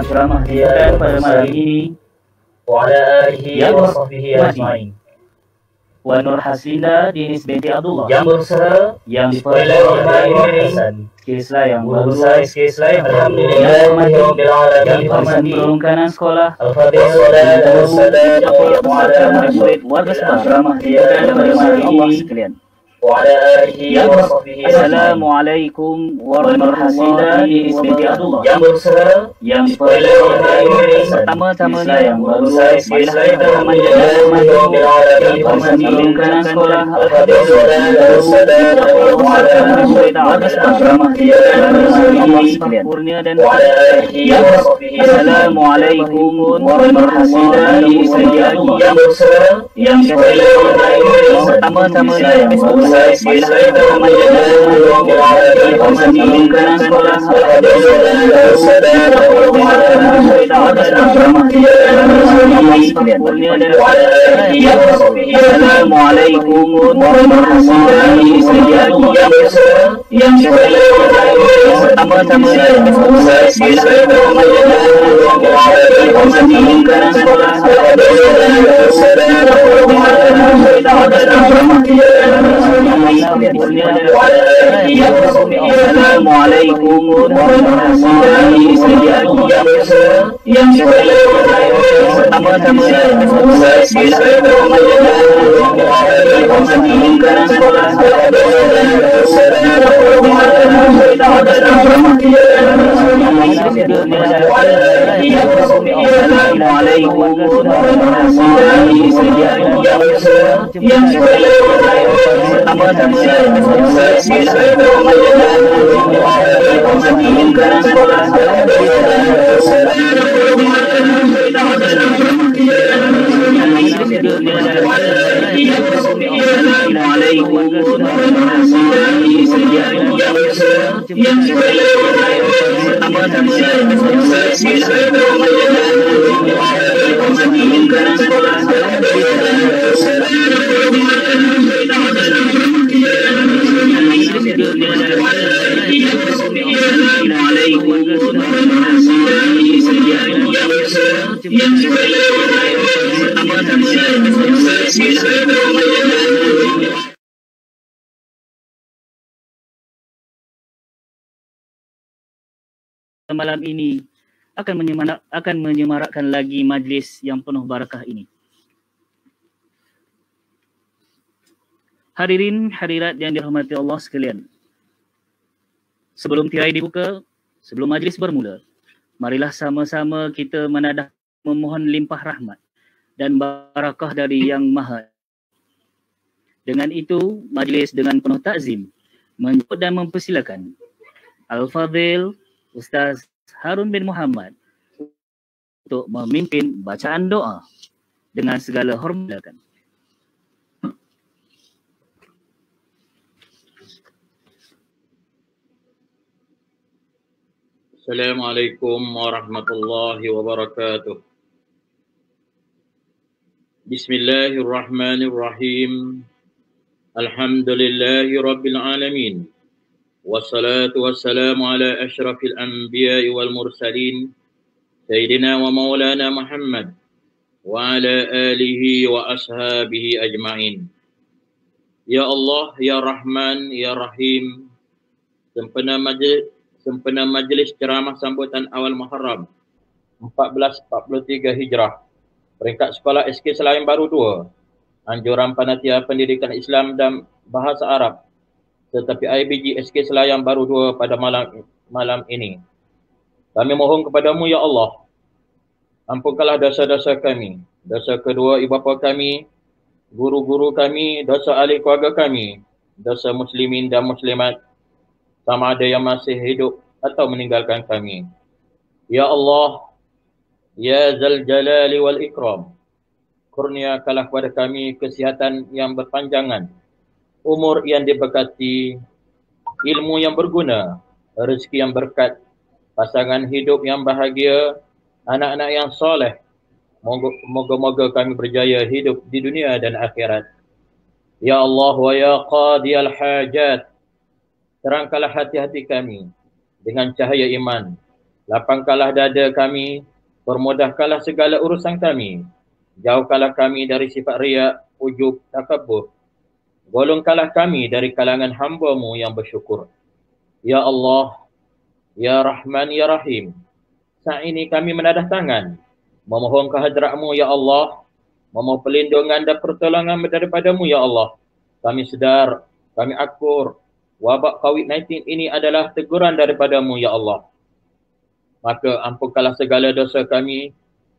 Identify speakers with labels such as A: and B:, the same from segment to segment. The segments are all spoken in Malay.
A: ceramah dia pada malam ini yang Mahdi wa Nur Haslinda Dinis binti Abdullah yang berusaha yang diperlukan Islam guru besar Islam Alhamdulillah yang dihormati perungkanan sekolah murid warga sekolah ceramah dia pada malam ini sekalian. Assalamualaikum warahmatullahi wabarakatuh. Yang berusaha yang diperlukan pertama-tamanya yang berusaha perungkanan sekolah kurnia dan Assalamualaikum warahmatullahi wabarakatuh. Yang diperlukan pertama-tamanya yang berusaha Assalamualaikum warahmatullahi wabarakatuh. Yang pertama-tamanya Assalamualaikum warahmatullahi wabarakatuh. Yang malam ini akan menyemarakkan lagi majlis yang penuh barakah ini. Hadirin hadirat yang dirahmati Allah sekalian. Sebelum tirai dibuka, sebelum majlis bermula, marilah sama-sama kita menadah memohon limpah rahmat dan barakah dari Yang Maha. Dengan itu, majlis dengan penuh takzim menjemput dan mempersilakan Al-Fadhil Ustaz Harun bin Muhammad untuk memimpin bacaan doa dengan segala hormat.
B: Assalamualaikum warahmatullahi wabarakatuh. Bismillahirrahmanirrahim. Alhamdulillahi rabbil alamin. Wassalatu wassalamu ala ashrafil anbiya'i wal mursalin Sayyidina wa maulana Muhammad wa ala alihi wa ashabihi ajma'in. Ya Allah, Ya Rahman, Ya Rahim, sempena majlis ceramah sambutan awal Muharram 1443 Hijrah, peringkat sekolah SK Selayang Baru 2, anjuran panitia pendidikan Islam dan bahasa Arab serta PIBG SK Selayang Baru 2 pada malam ini. Kami mohon kepadamu ya Allah, ampunkanlah dosa-dosa kami, dosa kedua ibu bapa kami, guru-guru kami, dosa ahli keluarga kami, dosa muslimin dan muslimat, sama ada yang masih hidup atau meninggalkan kami. Ya Allah, Ya Zal Jalali wal Ikram, kurniakanlah kepada kami kesihatan yang berpanjangan, umur yang diberkati, ilmu yang berguna, rezeki yang berkat, pasangan hidup yang bahagia, anak-anak yang soleh. Moga-moga kami berjaya hidup di dunia dan akhirat. Ya Allah wa ya qadiyal hajat, terangkanlah hati-hati kami dengan cahaya iman, lapangkanlah dada kami, permudahkanlah segala urusan kami, jauhkanlah kami dari sifat riak, ujub, takabur, golongkanlah kami dari kalangan hamba-Mu yang bersyukur. Ya Allah, Ya Rahman, Ya Rahim, saat ini kami menadah tangan, memohon kehadrat-Mu ya Allah, memohon perlindungan dan pertolongan daripada-Mu ya Allah. Kami sedar, kami akur, wabak COVID-19 ini adalah teguran daripada-Mu ya Allah. Maka ampunkanlah segala dosa kami,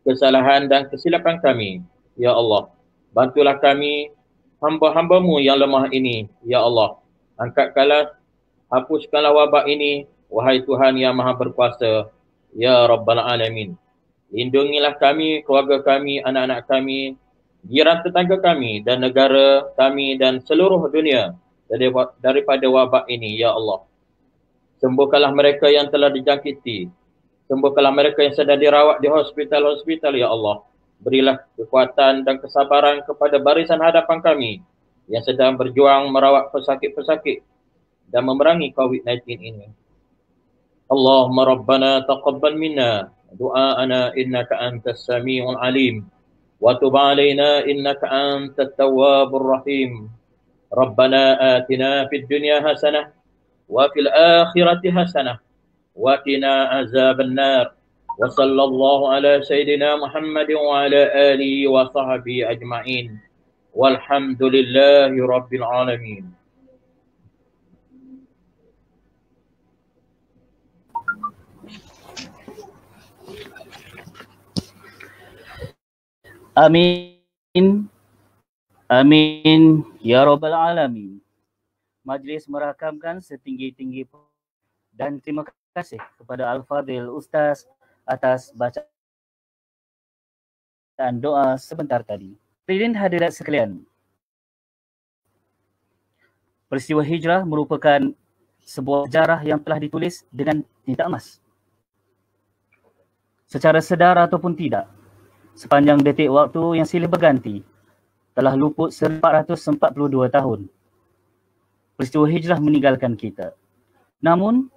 B: kesalahan dan kesilapan kami, ya Allah. Bantulah kami, hamba-hamba-Mu yang lemah ini, ya Allah. Angkatkanlah, hapuskanlah wabak ini, wahai Tuhan yang Maha Berkuasa, ya Rabbal Alamin. Lindungilah kami, keluarga kami, anak-anak kami, jiran tetangga kami dan negara kami dan seluruh dunia daripada wabak ini, ya Allah. Sembuhkanlah mereka yang telah dijangkiti. Sembuhkanlah mereka yang sedang dirawat di hospital-hospital, ya Allah. Berilah kekuatan dan kesabaran kepada barisan hadapan kami yang sedang berjuang merawat pesakit-pesakit dan memerangi COVID-19 ini. Allahumma Rabbana taqabbal minna du'aana innaka antas sami'ul alim wa tub alaina innaka antat tawwabur rahim. Rabbana atina fid dunya hasanah wa fil akhirati hasanah wa qina azaban nar. Wa sallallahu ala sayyidina Muhammadin wa ala alihi wa sahbihi ajma'in. Walhamdulillahi rabbil alamin.
A: Amin. Amin. Ya Rabbal Alamin. Majlis merakamkan setinggi-tinggi dan terima kasih kepada Al-Fadhil Ustaz atas bacaan doa sebentar tadi. Hadirin hadirat sekalian, peristiwa hijrah merupakan sebuah sejarah yang telah ditulis dengan tinta emas. Secara sedar ataupun tidak, sepanjang detik waktu yang silih berganti, telah luput 442 tahun. Peristiwa hijrah meninggalkan kita. Namun,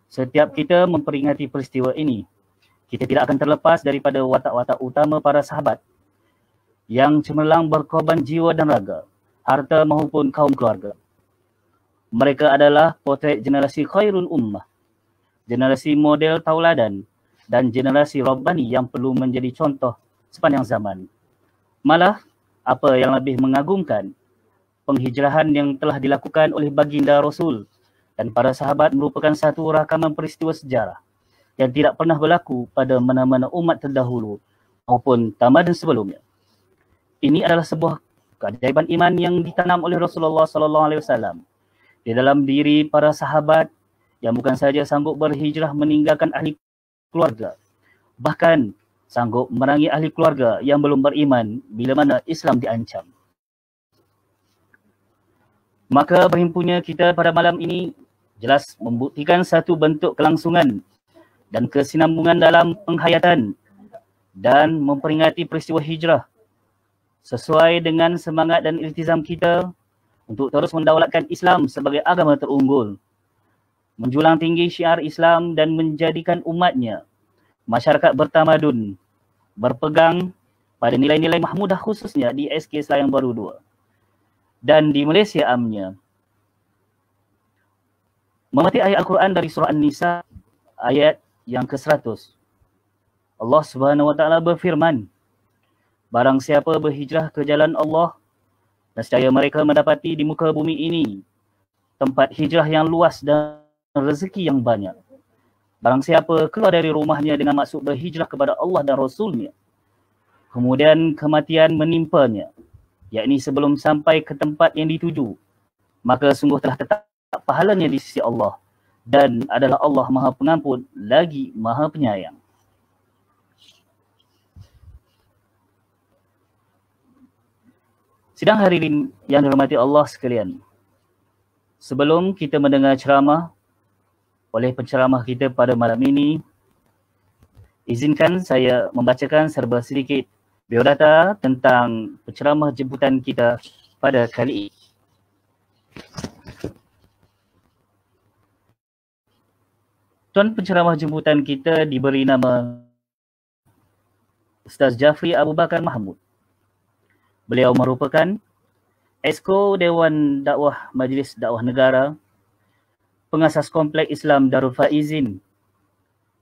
A: setiap kita memperingati peristiwa ini, kita tidak akan terlepas daripada watak-watak utama para sahabat yang cemerlang berkorban jiwa dan raga, harta maupun kaum keluarga. Mereka adalah potret generasi khairul ummah, generasi model tauladan, dan generasi Rabbani yang perlu menjadi contoh sepanjang zaman. Malah, apa yang lebih mengagumkan, penghijrahan yang telah dilakukan oleh baginda Rasul dan para sahabat merupakan satu rakaman peristiwa sejarah yang tidak pernah berlaku pada mana-mana umat terdahulu maupun tamadun sebelumnya. Ini adalah sebuah keajaiban iman yang ditanam oleh Rasulullah SAW di dalam diri para sahabat yang bukan saja sanggup berhijrah meninggalkan ahli keluarga, bahkan sanggup memerangi ahli keluarga yang belum beriman bila mana Islam diancam. Maka berhimpunnya kita pada malam ini jelas membuktikan satu bentuk kelangsungan dan kesinambungan dalam penghayatan dan memperingati peristiwa hijrah sesuai dengan semangat dan iltizam kita untuk terus mendaulatkan Islam sebagai agama terunggul, menjulang tinggi syiar Islam dan menjadikan umatnya masyarakat bertamadun, berpegang pada nilai-nilai Mahmudah khususnya di SK Selayang Baru 2 dan di Malaysia amnya. Memati ayat Al-Quran dari surah An-Nisa ayat yang ke-100. Allah Subhanahu wa taala berfirman, barang siapa berhijrah ke jalan Allah, nescaya mereka mendapati di muka bumi ini tempat hijrah yang luas dan rezeki yang banyak. Barang siapa keluar dari rumahnya dengan maksud berhijrah kepada Allah dan Rasulnya, kemudian kematian menimpanya, yakni sebelum sampai ke tempat yang dituju, maka sungguh telah tetap pahalanya di sisi Allah dan adalah Allah Maha Pengampun lagi Maha Penyayang. Sidang hadirin yang dirahmati Allah sekalian, sebelum kita mendengar ceramah oleh penceramah kita pada malam ini, izinkan saya membacakan serba sedikit biodata tentang penceramah jemputan kita pada kali ini. Tuan penceramah jemputan kita diberi nama Ustaz Jafri Abu Bakar Mahmud. Beliau merupakan Exco Dewan Dakwah Majlis Dakwah Negara, pengasas Kompleks Islam Darul Faizin,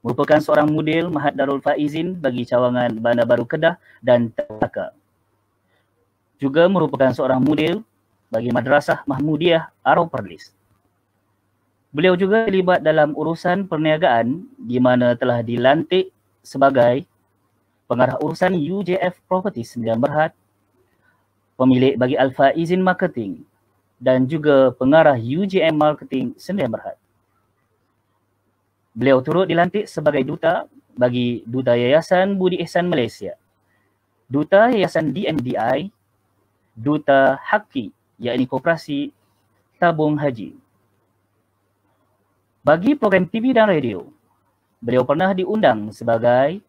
A: merupakan seorang mudil Mahat Darul Faizin bagi cawangan Bandar Baru Kedah dan Melaka. Juga merupakan seorang mudil bagi Madrasah Mahmudiyah Arau Perlis. Beliau juga terlibat dalam urusan perniagaan di mana telah dilantik sebagai pengarah urusan UJF Property Sembilan Berhad, pemilik bagi Al-Faizin Marketing dan juga pengarah UJM Marketing Sembilan Berhad. Beliau turut dilantik sebagai duta bagi Duta Yayasan Budi Ihsan Malaysia, Duta Yayasan DNDI, Duta Haki, yakni Koperasi Tabung Haji. Bagi program TV dan radio, beliau pernah diundang sebagai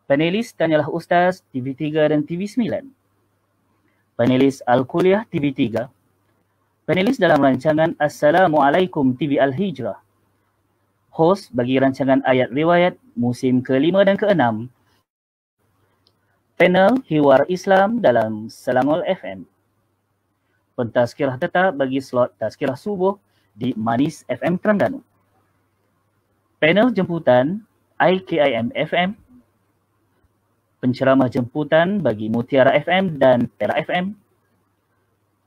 A: panelis Tanyalah Ustaz TV3 dan TV9, panelis Al-Kuliah TV3, panelis dalam rancangan Assalamualaikum TV Al-Hijrah, hos bagi rancangan Ayat Riwayat musim ke-5 dan ke-6, panel Hiwar Islam dalam Selangor FM, pentazkirah tetap bagi slot tazkirah subuh di Manis FM Terengganu, panel jemputan IKIM FM, penceramah jemputan bagi Mutiara FM dan Perak FM,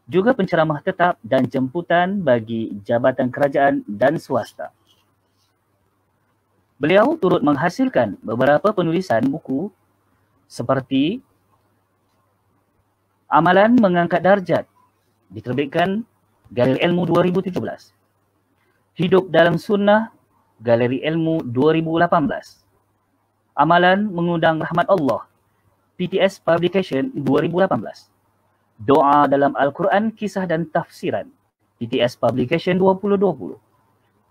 A: juga penceramah tetap dan jemputan bagi Jabatan Kerajaan dan Swasta. Beliau turut menghasilkan beberapa penulisan buku seperti Amalan Mengangkat Darjat, diterbitkan Galeri Ilmu 2017. Hidup dalam Sunnah, Galeri Ilmu 2018. Amalan Mengundang Rahmat Allah, PTS Publication 2018. Doa dalam Al-Quran, Kisah dan Tafsiran, PTS Publication 2020.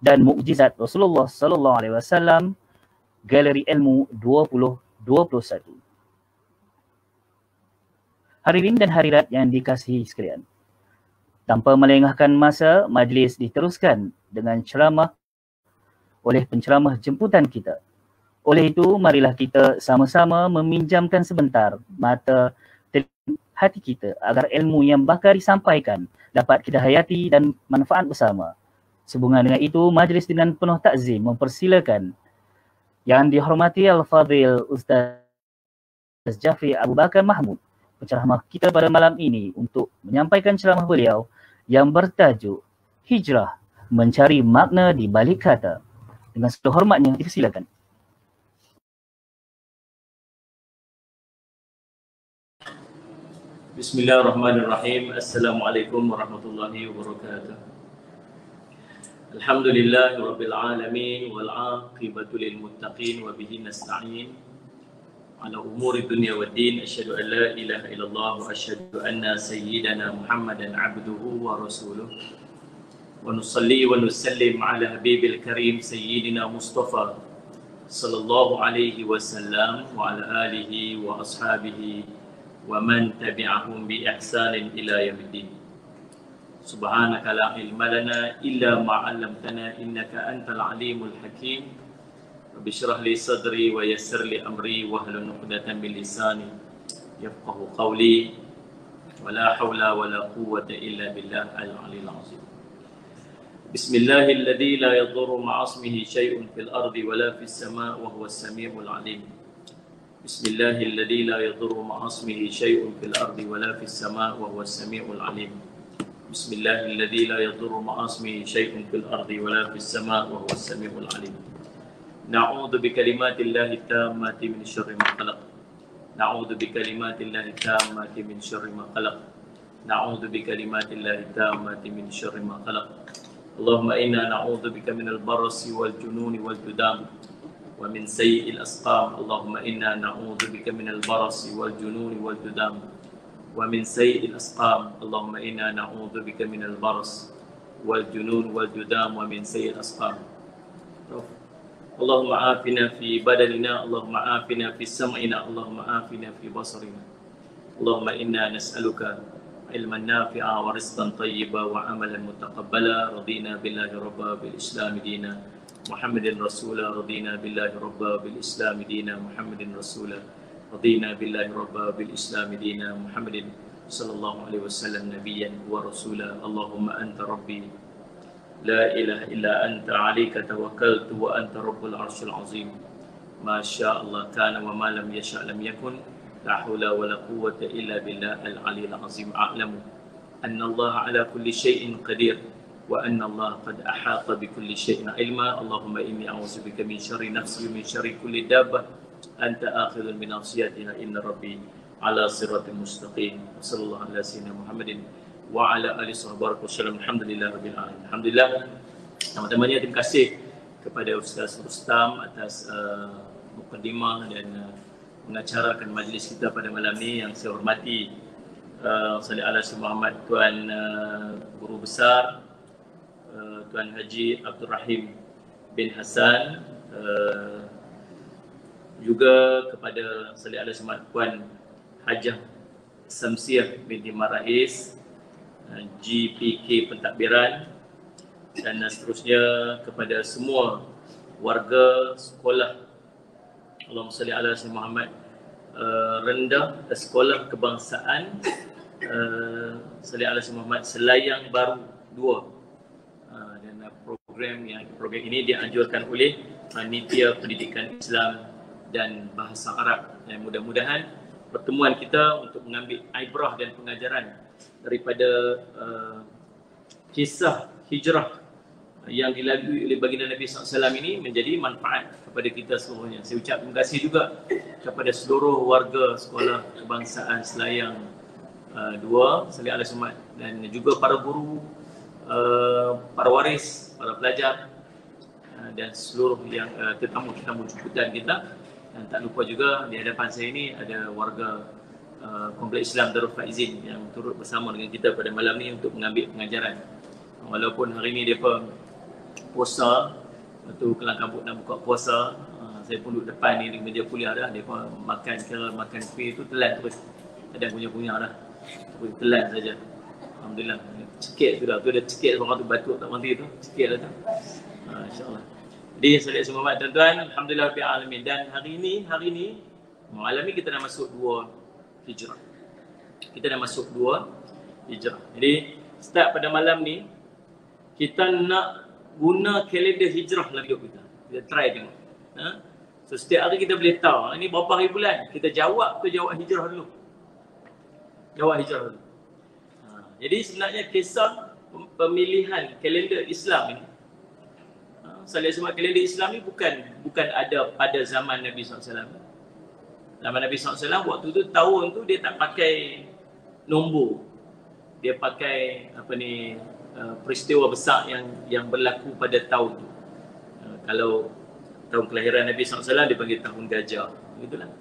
A: Dan Mukjizat Rasulullah sallallahu alaihi wasallam, Galeri Ilmu 2021. Hadirin dan hadirat yang dikasihi sekalian, tanpa melengahkan masa, majlis diteruskan dengan ceramah oleh penceramah jemputan kita. Oleh itu, marilah kita sama-sama meminjamkan sebentar mata, hati kita agar ilmu yang bakal disampaikan dapat kita hayati dan manfaat bersama. Sehubungan dengan itu, majlis dengan penuh takzim mempersilakan yang dihormati Al-Fadhil Ustaz Jafri Abu Bakar Mahmud, penceramah kita pada malam ini, untuk menyampaikan ceramah beliau yang bertajuk Hijrah, Mencari Makna di Balik Kata. Dengan segala hormatnya, dipersilakan.
C: Bismillahirrahmanirrahim. Assalamualaikum warahmatullahi wabarakatuh. Alhamdulillahi rabbil alamin wal aqibatu lil muttaqin wa bihi nasta'in ala umuri dunya waddin. Asyhadu an la ilaha illallah wa asyhadu anna sayyidana Muhammadan abduhu wa rasuluh. Wa nusalli wa nusallim ala habibil karim sayyidina Mustafa sallallahu alaihi wasallam wa ala alihi wa ashabihi wa man tabi'ahum bi ihsanin ila yaumiddin. Subhanaka la ilma lana illa ma 'allamtana innaka antal alimul hakim. Rabbi shrah li sadri wa yassir li amri wahlul 'uqdatam min lisani yafqahu qawli. Wa la hawla wa la quwwata illa billah al-'aliyyil 'azim. Bismillahilladzi la yadurru ma'a ismihi syai'un fil ardi wa la fis sama' wa huwas sami'ul 'alim. Bismillahilladzi la yadurru ma'a ismihi syai'un fil ardi wa la fis sama' wa huwas sami'ul 'alim. Bismillahilladzi la yadurru ma'a ismihi syai'un fil ardi wa la fis sama' wa huwas sami'ul 'alim. Na'udzu bikalimatillahi tammati min syarri ma khalaq. Na'udzu bikalimatillahi tammati min syarri ma khalaq. Na'udzu bikalimatillahi tammati min syarri ma khalaq. Allahumma inna na'udzu bika minal barasi wal jununi wal judam wa min sayyi'il asqam. Allahumma inna na'udzu bika minal barasi wal jununi wal judam wa min sayyi'il asqam. Allahumma inna na'udzu bika minal baras wal junun wal judam wa min sayyi'il asqam. Allahumma afina fi badanina, Allahumma afina fi sam'ina, Allahumma afina fi basarina. Allahumma inna nas'aluka ilman nafi'a wa rizqan tayyiba wa amalan mutaqabbala. Radina billahi rabba bil islam dina Muhammadin Rasulah, radina billahi rabba bil Islam dina, Muhammadin Rasulah, radina billahi rabba bil Islam dina, Muhammadin sallallahu alaihi wasallam nabiyyan wa rasulah. Allahumma anta rabbi la ilaha illa anta alayka tawakkaltu wa anta rabbul arsyil azim. Ma syaa Allah kana wa ma lam yasha lam yakun. La haula wa la quwwata illa billah al-aliyyil azim. A'lamu anna Allah ala kulli syai'in qadir wa anna Allah qad ahata bi kulli syai'in ilma. Allahumma inni a'udzubika min syarri nafsi wa min syarri kulli dabbah anta akhidhun bi nasiyatiha. Inna rabbi ala siratal mustaqim. Sallallahu ala sayyidina Muhammadin wa ala alihi wasallam. Alhamdulillah rabbil alamin. Alhamdulillah. Teman-temannya, terima kasih kepada Ustaz Rustam atas mukadimah dan mengacarakan majlis kita pada malam ni. Yang saya hormati Salih ala Sayyidina Muhammad Tuan Guru Besar Tuan Haji Abdul Rahim bin Hassan, juga kepada Salih ala Sayyidina Puan Hajah Samsiah binti Marais GPK Pentadbiran, dan seterusnya kepada semua warga sekolah Allahumma salli ala Sayyidina Muhammad rendah sekolah kebangsaan salli ala Sayyidina Muhammad Selayang Baru 2, dan program ini dianjurkan oleh Panitia Pendidikan Islam dan Bahasa Arab. Dan mudah-mudahan pertemuan kita untuk mengambil ibrah dan pengajaran daripada kisah hijrah yang dilalui oleh baginda Nabi SAW ini menjadi manfaat kepada kita seluruhnya. Saya ucap terima kasih juga kepada seluruh warga sekolah kebangsaan Selayang 2, Salih ala Sumat, dan juga para guru, para waris, para pelajar, dan seluruh yang tetamu-tetamu jemputan kita. Dan tak lupa juga di hadapan saya ini ada warga Kompleks Islam Darul Faizin yang turut bersama dengan kita pada malam ni untuk mengambil pengajaran. Walaupun hari ni mereka puasa, tu kelang kabut nak buka puasa, saya pun duduk depan ni di meja kuliah dah, mereka makan kuih tu telan terus, tak ada punya-punya dah, telan saja. Alhamdulillah, cekik tu dah, tu ada cekik orang tu batuk tak berhenti tu, cekik dah tu. InsyaAllah. Jadi salih semua tuan-tuan, alhamdulillah rabbil alamin. Dan hari ni malam ni kita dah masuk 2 hijrah. Kita dah masuk 2 hijrah. Jadi start pada malam ni kita nak guna kalender hijrah dalam hidup kita. Kita try tengok. So setiap hari kita boleh tahu ini berapa hari bulan. Kita jawab hijrah dulu. Jawab hijrah dulu. Jadi sebenarnya kisah pemilihan kalender Islam ini, Salih semua kalender Islam ni bukan ada pada zaman Nabi SAW. Zaman Nabi SAW waktu tu tahun tu dia tak pakai nombor. Dia pakai peristiwa besar yang berlaku pada tahun tu. Kalau tahun kelahiran Nabi SAW dia panggil tahun gajah, begitulah.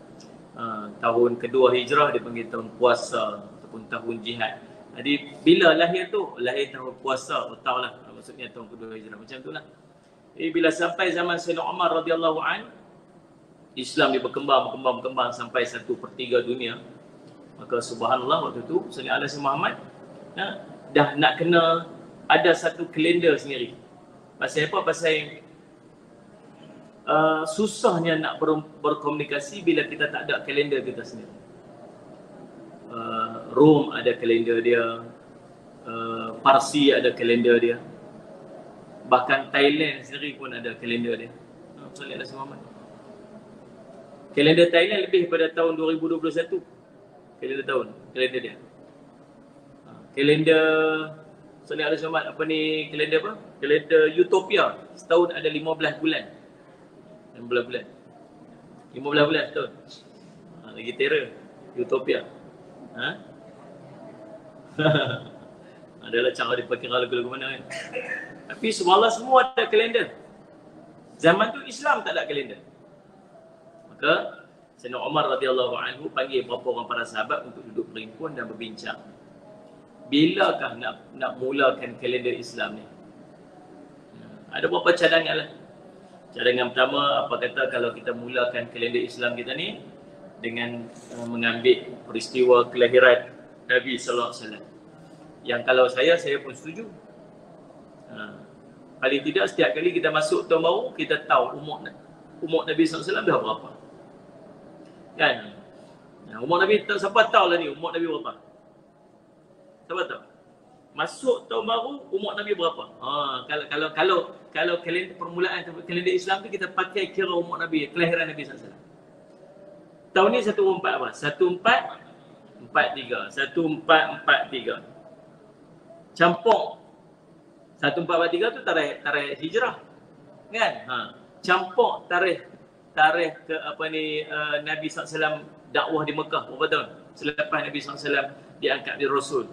C: Tahun kedua hijrah dia panggil tahun puasa ataupun tahun jihad. Jadi bila lahir tu, lahir tahun puasa, tahulah maksudnya tahun kedua hijrah, macam itulah. Bila sampai zaman Sayyidina Umar radhiyallahu an, Islam dia berkembang sampai 1/3 dunia. Maka subhanallah waktu tu Salih ala Sayyidina Muhammad dah nak kena ada satu kalender sendiri. Pasal apa? Pasal susahnya nak berkomunikasi bila kita tak ada kalender kita sendiri. Rom ada kalender dia, Parsi ada kalender dia, bahkan Thailand sendiri pun ada kalender dia. Salih ala Sayyidina Muhammad. Kalender Thailand lebih pada tahun 2021. Kalender dia. Kalender Salih ala Sayyidina Muhammad kalender apa? Kalender Utopia. Setahun ada 15 bulan. 15 bulan. 15 bulan setahun. Lagi terror. Utopia. Adalah cara dia pakai lagu-lagu mana kan. Tapi subhanallah semua ada kalender. Zaman tu Islam tak ada kalender. Maka Sayyidina Umar radhiyallahu anhu panggil beberapa orang para sahabat untuk duduk berhimpun dan berbincang. Bilakah nak mulakan kalender Islam ni? Ada beberapa cadangan lah. Cadangan pertama, apa kata kalau kita mulakan kalender Islam kita ni dengan mengambil peristiwa kelahiran Nabi sallallahu alaihi wasallam. Yang kalau saya pun setuju. Paling tidak setiap kali kita masuk tahun baru, kita tahu umur Nabi SAW dah berapa. Kan? Nah, umur Nabi, siapa tahu lah ni umur Nabi berapa? Siapa tahu? Masuk tahun baru, umur Nabi berapa? Kalau kalender permulaan kalender Islam tu kita pakai kira umur Nabi, kelahiran Nabi SAW. Tahun ni 14 apa? 1443. 1443. Campur 1443 tu tarikh hijrah. Kan? Campur tarikh ke Nabi SAW dakwah di Mekah berapa tahun? Selepas Nabi SAW diangkat di Rasul.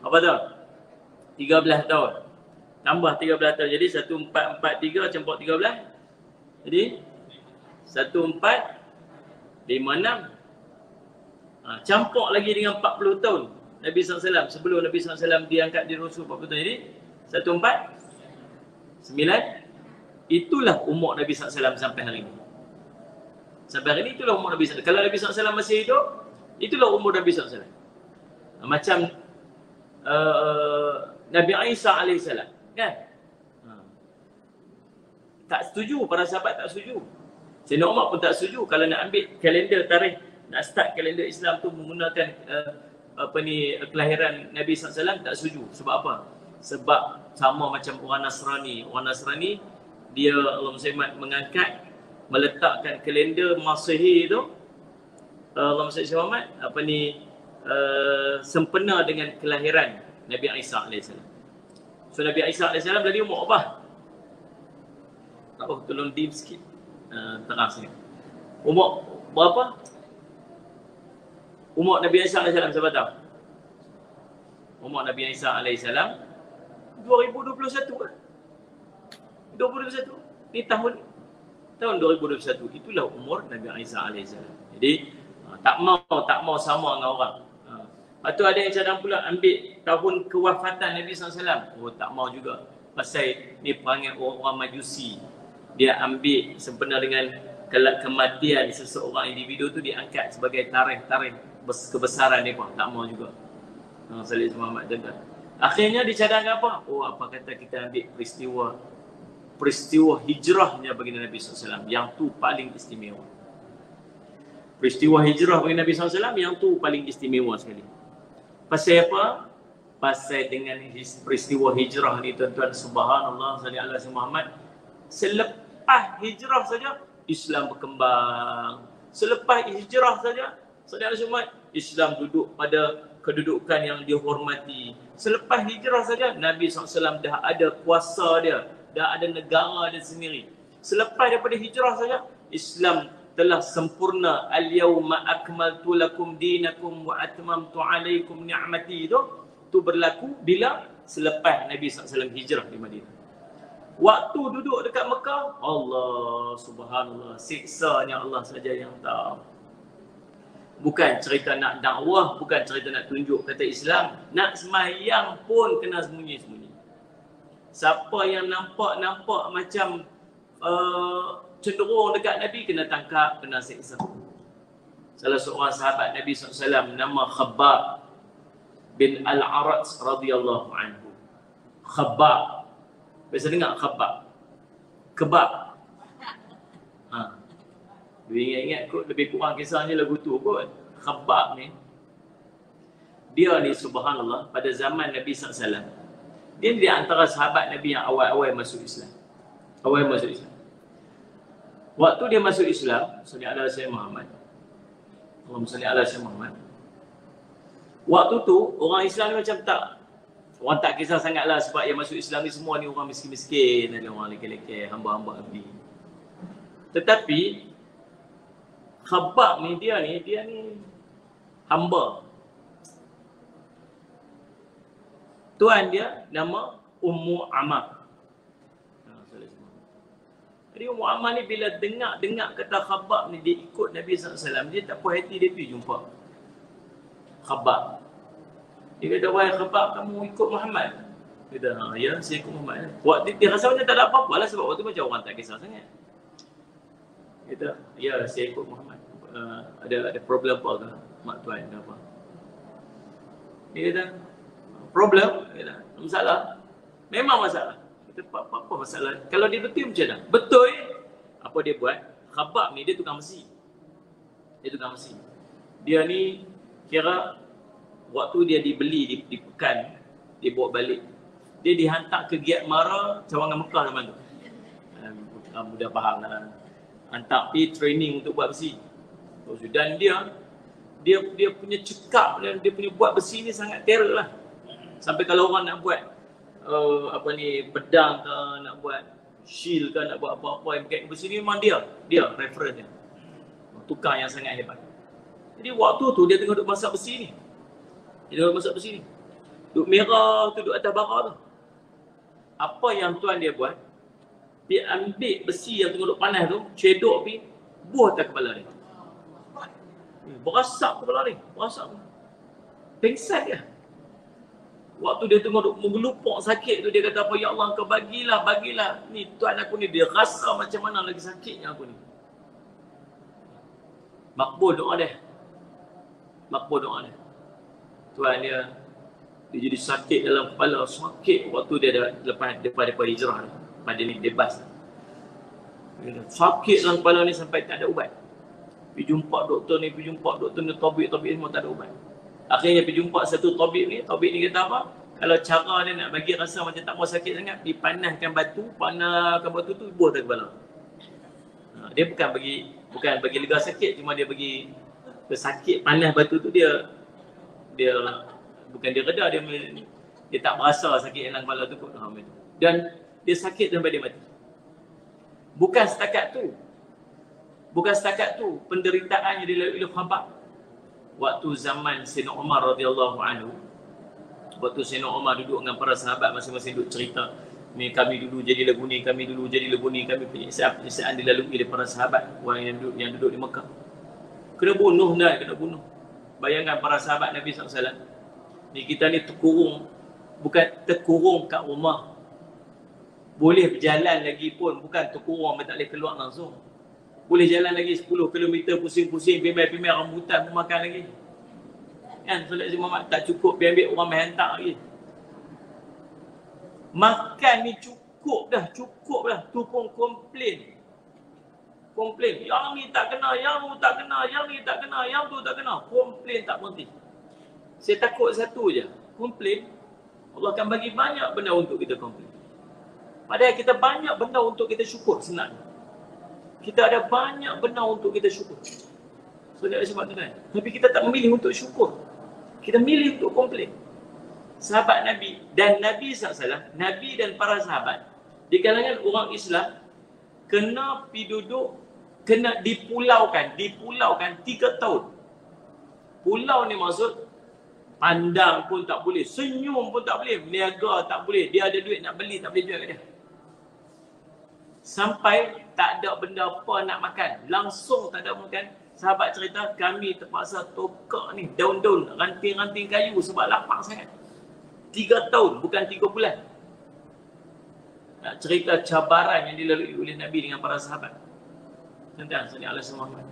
C: Apa tahun? 13 tahun. Tambah 13 tahun. Jadi 1443 campur 13. Jadi 1456. Campur lagi dengan 40 tahun Nabi SAW sebelum Nabi SAW diangkat di Rasul 40 tahun. Jadi 1499. Itulah umur Nabi SAW sampai hari ini. Sampai hari ini itulah umur Nabi SAW. Kalau Nabi SAW masih hidup, itulah umur Nabi SAW. Macam Nabi Isa AS, kan? Tak setuju, para sahabat tak setuju. Sayyidina Umar pun tak setuju kalau nak ambil kalender tarikh, nak start kalender Islam tu menggunakan kelahiran Nabi SAW, tak setuju. Sebab apa? Sebab sama macam orang Nasrani. Orang Nasrani dia Allah SWT mengangkat, meletakkan kalender Masihi tu, Allah SWT sempena dengan kelahiran Nabi Isa AS. So Nabi Isa AS dari umur apa? Tolong dim sikit. Terang sini. Umur berapa? Umur Nabi Isa AS siapa tahu? Umur Nabi Isa AS 2021 kan? 2021. Ni tahun 2021. Itulah umur Nabi Isa AS. Jadi tak mau sama dengan orang. Lepas tu ada yang cadang pula ambil tahun kewafatan Nabi SAW. Oh, tak mau juga. Pasal ni perangai orang Majusi. Dia ambil sempena dengan kematian seseorang individu tu diangkat sebagai tarikh kebesaran dia pun. Tak mau juga. Salih Muhammad dan akhirnya dicadangkan apa? Oh, apa kata kita ambil peristiwa hijrahnya baginda Nabi SAW. Yang tu paling istimewa. Peristiwa hijrah baginda Nabi SAW yang tu paling istimewa sekali. Pasal apa? Pasal dengan peristiwa hijrah ni tuan-tuan, subhanallah, sallallahu alaihi Muhammad, selepas hijrah saja Islam berkembang. Selepas hijrah saja sallallahu alaihi Muhammad, Islam duduk pada kedudukan yang dihormati. Selepas hijrah saja Nabi SAW dah ada kuasa dia, dah ada negara dia sendiri. Selepas daripada hijrah saja Islam telah sempurna. Al-yawma akmaltu lakum dinakum wa atmamtu alaikum ni'mati. Itu berlaku bila? Selepas Nabi SAW hijrah di Madinah. Waktu duduk dekat Mekah, Allah subhanallah, siksanya Allah saja yang tahu. Bukan cerita nak dakwah, bukan cerita nak tunjuk kata Islam. Nak sembahyang pun kena sembunyi-sembunyi. Siapa yang nampak macam cenderung dekat Nabi, kena tangkap, kena siksa. Salah seorang sahabat Nabi SAW nama Khabbab bin Al-Arat radhiyallahu anhu. Khabbab. Biasa dengar Khabbab. Kebab. Ingat-ingat kot, lebih kurang kisahnya lagu tu kot. Khabbab ni, dia ni subhanallah pada zaman Nabi SAW, dia di antara sahabat Nabi yang awal-awal masuk Islam. Waktu dia masuk Islam, sallallahu alaihi Muhammad, Allahumma salli ala sayyidina Muhammad. Waktu tu orang Islam ni macam orang tak kisah sangatlah, sebab yang masuk Islam ni semua ni orang miskin-miskin, ada orang lelaki-lelaki, hamba-hamba abdi. Tetapi Khabbab ni dia ni hamba. Tuan dia nama Ummu Ammar. Jadi Ummu Ammar ni bila dengar kata Khabbab ni dia ikut Nabi SAW, dia tak puas hati, dia pergi jumpa Khabbab. Dia kata, wahai Khabbab, kamu ikut Muhammad? Dia kata, ya, saya ikut Muhammad. Waktu dia rasa macam tak ada apa-apa lah, sebab waktu macam orang tak kisah sangat. Dia kata, ya, saya ikut Muhammad. Ada problem apa ke mak tuan, apa? Dia kata, problem? Dia kata, masalah? Memang masalah. Dia Apa masalah? Kalau dia betul macam mana? Betul. Apa dia buat? Khabab ni dia tukang besi. Dia ni kira waktu dia dibeli di Pekan, dia bawa balik. Dia dihantar ke Giat Mara, cawangan Mekah zaman tu. Mudah faham lah. Hantar pergi training untuk buat besi. Dan dia punya cekap dan dia punya buat besi ni sangat terror lah. Sampai kalau orang nak buat pedang ke, nak buat shield ke, nak buat apa-apa yang berkaitan besi ni, memang dia reference dia. Tukang yang sangat hebat. Jadi waktu tu dia tengah duduk masak besi ni. Duduk merah tu, duduk atas bara tu. Apa yang tuan dia buat? Dia ambil besi yang tengah duduk panas tu, cedok pergi, buah atas kepala dia. Berasak kepala dia, pengsan dia. Waktu dia tengah duduk mengelupuk sakit tu, dia kata apa, ya Allah, kau bagilah. Ni tuan aku ni, dia rasa macam mana lagi sakitnya aku ni. Makbul doa dia. Tuan dia jadi sakit dalam kepala, sakit waktu dia dah lepas daripada hijrah ni. Pada ni bebas. Sakit dalam kepala ni sampai tak ada ubat. Pergi jumpa doktor ni, tabib semua tak ada ubat. Akhirnya pergi jumpa satu tabib ni kata apa? Kalau cara dia nak bagi rasa macam tak mau sakit sangat, dipanaskan batu tu buah atas kepala. Dia bukan bagi lega sakit, cuma dia bagi sakit panas batu tu, dia bukan dia reda, dia tak merasa sakit dalam kepala tu kot. Dan dia sakit sampai dia mati. Bukan setakat tu penderitaan yang dilalui oleh Khabab. Waktu zaman Sayyidina Umar radhiyallahu anhu, waktu Sayyidina Umar duduk dengan para sahabat, masing-masing duduk cerita, ni kami dulu jadi lagu ni, kami penyiksaan dilalui oleh para sahabat yang duduk di Mekah. Kena bunuh. Bayangkan para sahabat Nabi SAW. Ni kita ni bukan terkurung kat rumah. Boleh berjalan lagi pun, bukan terkurung, tak boleh keluar langsung. Boleh jalan lagi 10 km, pusing-pusing, pimai-pimai rambutan pun makan lagi. Kan, solat Muhammad tak cukup, biar ambil orang main hantar lagi. Makan ni cukup dah. Tu pun komplain. Yang ni tak kena, yang tu tak kena, yang tu tak kena. Komplain tak berhenti. Saya takut satu je, komplain. Allah akan bagi banyak benda untuk kita komplain. Padahal kita banyak benda untuk kita syukur sebenarnya. Kita ada banyak benda untuk kita syukur. Saudara sebab tu kan. Tapi kita tak memilih untuk syukur. Kita milih untuk komplain. Sahabat Nabi dan Nabi SAW, Nabi dan para sahabat di kalangan orang Islam kena pergi duduk, kena dipulaukan 3 tahun. Pulau ni maksud pandang pun tak boleh, senyum pun tak boleh, berniaga tak boleh, dia ada duit nak beli tak boleh jual kat dia. Sampai tak ada benda apa nak makan, langsung tak ada makan. Sahabat cerita, kami terpaksa tokak ni daun-daun, ranting-ranting kayu sebab lapar sangat. 3 tahun, bukan 3 bulan. Nak cerita cabaran yang dilalui oleh Nabi dengan para sahabat. Tuan-tuan, sallallahu alaihi wasallam.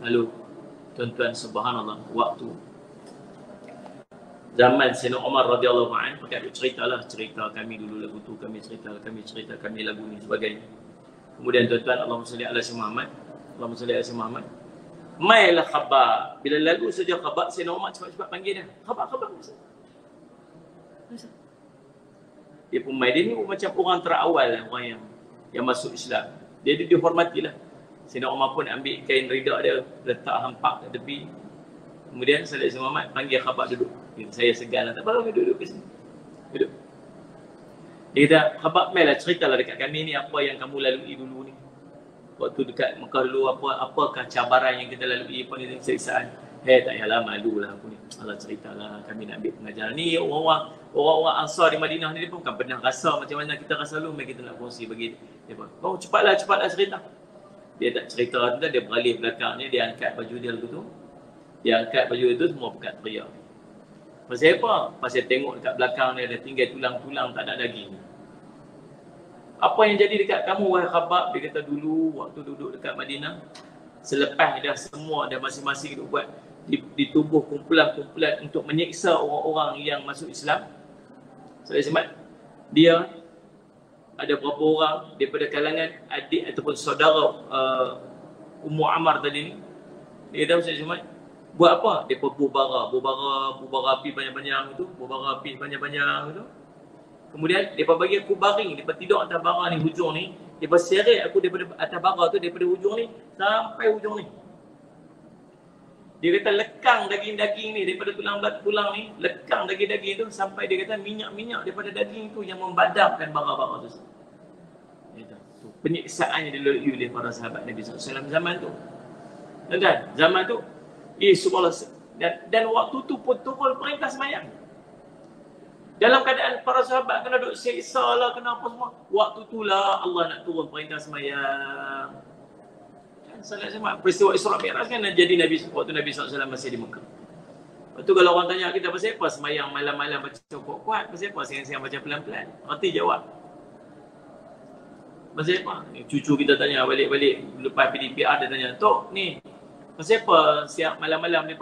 C: Lalu, tuan-tuan, subhanallah, waktu zaman Sayyidina Umar radhiyallahu anhu, pakai cerita kami dulu lagu tu, kami cerita kami lagu ni sebagainya. Kemudian tuan-tuan, Allahumma salli ala Muhammad. Mailah Khabab. Bila lagu saja Khabab, Sayyidina Umar cepat-cepat panggil dia. Khabab. Dia pun main, dia ni macam orang terawal, orang yang masuk Islam. Dia dihormatilah. Sayyidina Umar pun ambil kain rida dia, letak hampak kat tepi. Kemudian Sayyidina Muhammad panggil Khabab duduk. Saya segan lah, tak apa, duduk ke sini. Duduk. Dia kata, Khabab, mailah ceritalah dekat kami ni apa yang kamu lalui dulu ni. Waktu dekat Mekah dulu, apakah cabaran yang kita lalui, apa ni siksaan. Tak payahlah, malulah aku ni. Allah ceritalah, kami nak ambil pengajaran. Ni orang-orang Ansar di Madinah ni, dia pun bukan pernah rasa macam mana kita rasa dulu. Mari kita nak kongsi bagi dia pun. Oh, cepatlah cerita. Dia tak cerita, dia beralih belakangnya, dia angkat baju dia lagu tu. Dia angkat baju itu, semua buka teriak. Pasal apa? Pasal tengok dekat belakang dia, ada tinggal tulang-tulang, tak ada daging. Apa yang jadi dekat kamu, wahai Khabab? Dia kata dulu, waktu duduk dekat Madinah, selepas dah semua, dah masing-masing duduk buat, ditubuh kumpulan-kumpulan untuk menyiksa orang-orang yang masuk Islam. Saya sebab dia ada berapa orang daripada kalangan adik ataupun saudara Ummu Ammar tadi ni. Dia kata Ustaz Somad, buat apa? Dia bubar api banyak-banyak itu, itu. Kemudian depa bagi aku baring, depa tidur atas bara ni, hujung ni. Depa seret aku daripada atas bara tu, daripada hujung ni sampai hujung ni. Dia kata lekang daging-daging ni daripada tulang ni, lekang daging-daging tu sampai dia kata minyak-minyak daripada daging tu yang membadamkan bara-bara tu. Itu penyiksaan yang dilalui oleh para sahabat Nabi SAW zaman tu. Dan zaman tu, subhanallah, dan waktu tu pun turun perintah sembahyang. Dalam keadaan para sahabat kena duk seksa lah, kena apa semua. Waktu tu lah Allah nak turun perintah sembahyang. Salat semua peristiwa Isra Mi'raj kan jadi waktu Nabi SAW masih di Mekah. Lepas tu kalau orang tanya kita pasal apa sembahyang malam-malam baca kuat-kuat, pasal apa siang-siang baca pelan-pelan? Reti jawab. Pasal apa? Cucu kita tanya balik-balik lepas PDPR, dia tanya, "Tok, ni pasal apa siang malam-malam ni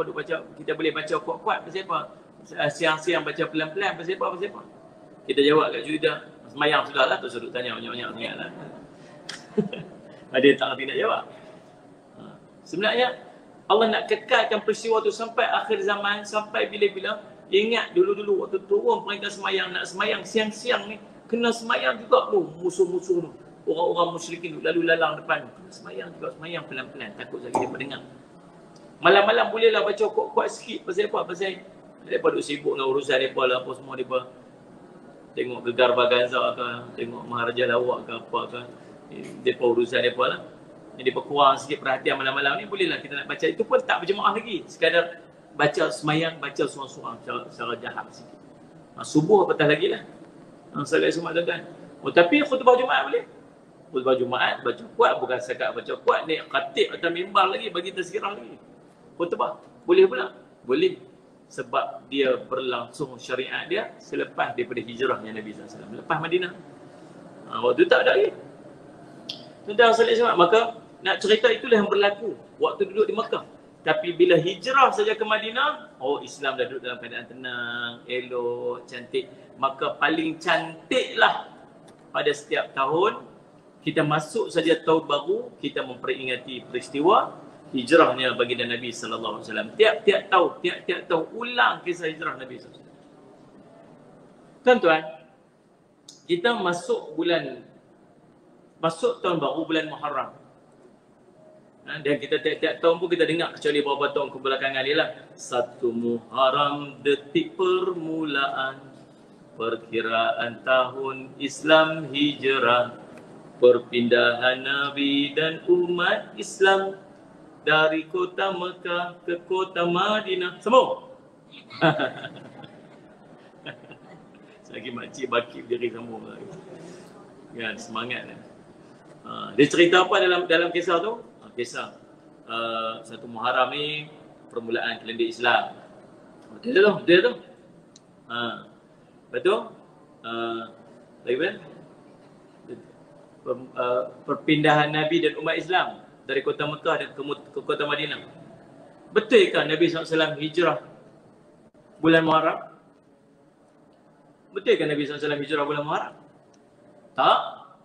C: kita boleh baca kuat-kuat? Pasal apa? Siang-siang baca pelan-pelan, pasal apa? Kita jawab kat cucu dia, sembahyang sudahlah, tu suruh tanya banyak-banyak sangatlah. Ada tak reti nak jawab. Sebenarnya Allah nak kekalkan peristiwa tu sampai akhir zaman, sampai bila-bila. Ingat dulu-dulu waktu turun perintah sembahyang, nak sembahyang siang-siang ni, kena sembahyang juga tu musuh-musuh tu. Orang-orang musyrikin lalu lalang depan. Kena sembahyang juga, sembahyang pelan-pelan, takut lagi dia dengar. Malam-malam bolehlah baca kuat-kuat sikit. Pasal apa? Pasal mereka duk sibuk dengan urusan mereka lah, apa semua mereka. Tengok Gegar Vaganza ke, tengok Maharaja Lawak ke apa ke. Mereka urusan mereka lah. Jadi berkurang sikit perhatian malam-malam ni, bolehlah kita nak baca. Itu pun tak berjemaah lagi. Sekadar baca semayang, baca seorang-seorang secara jahat sikit. Subuh petang lagi lah. Salat Jumaat tuan-tuan. Tapi khutbah Jumaat boleh. Khutbah Jumaat baca kuat, bukan sekat baca kuat. Naik khatib atau mimbar lagi, bagi tazkirah lagi. Khutbah boleh pula? Boleh. Sebab dia berlangsung syariat dia selepas daripada hijrahnya Nabi SAW. Lepas Madinah. Waktu tak ada lagi. Tuan-tuan salat Jumaat. Maka nak cerita itulah yang berlaku waktu duduk di Mekah. Tapi bila hijrah saja ke Madinah, Islam dah duduk dalam keadaan tenang, elok, cantik. Maka paling cantiklah pada setiap tahun, kita masuk saja tahun baru, kita memperingati peristiwa hijrahnya baginda Nabi SAW. Tiap-tiap tahun ulang kisah hijrah Nabi SAW. Tuan-tuan, kita masuk tahun baru bulan Muharram. Dan kita tiap-tiap tahun pun kita dengar, kecuali beberapa tahun kebelakangan ni lah. 1 Muharram detik permulaan, perkiraan tahun Islam hijrah, perpindahan Nabi dan umat Islam dari kota Mekah ke kota Madinah. Semua. Lagi makcik bakib diri semua. Kan, semangat. Dia cerita apa dalam kisah tu? Kisah 1 Muharram ni permulaan kalender Islam. Betul tu. Betul? Lagi apa? Perpindahan Nabi dan umat Islam dari kota Mekah dan ke kota Madinah. Betulkah Nabi SAW hijrah bulan Muharram? Betulkah Nabi SAW hijrah bulan Muharram? Tak.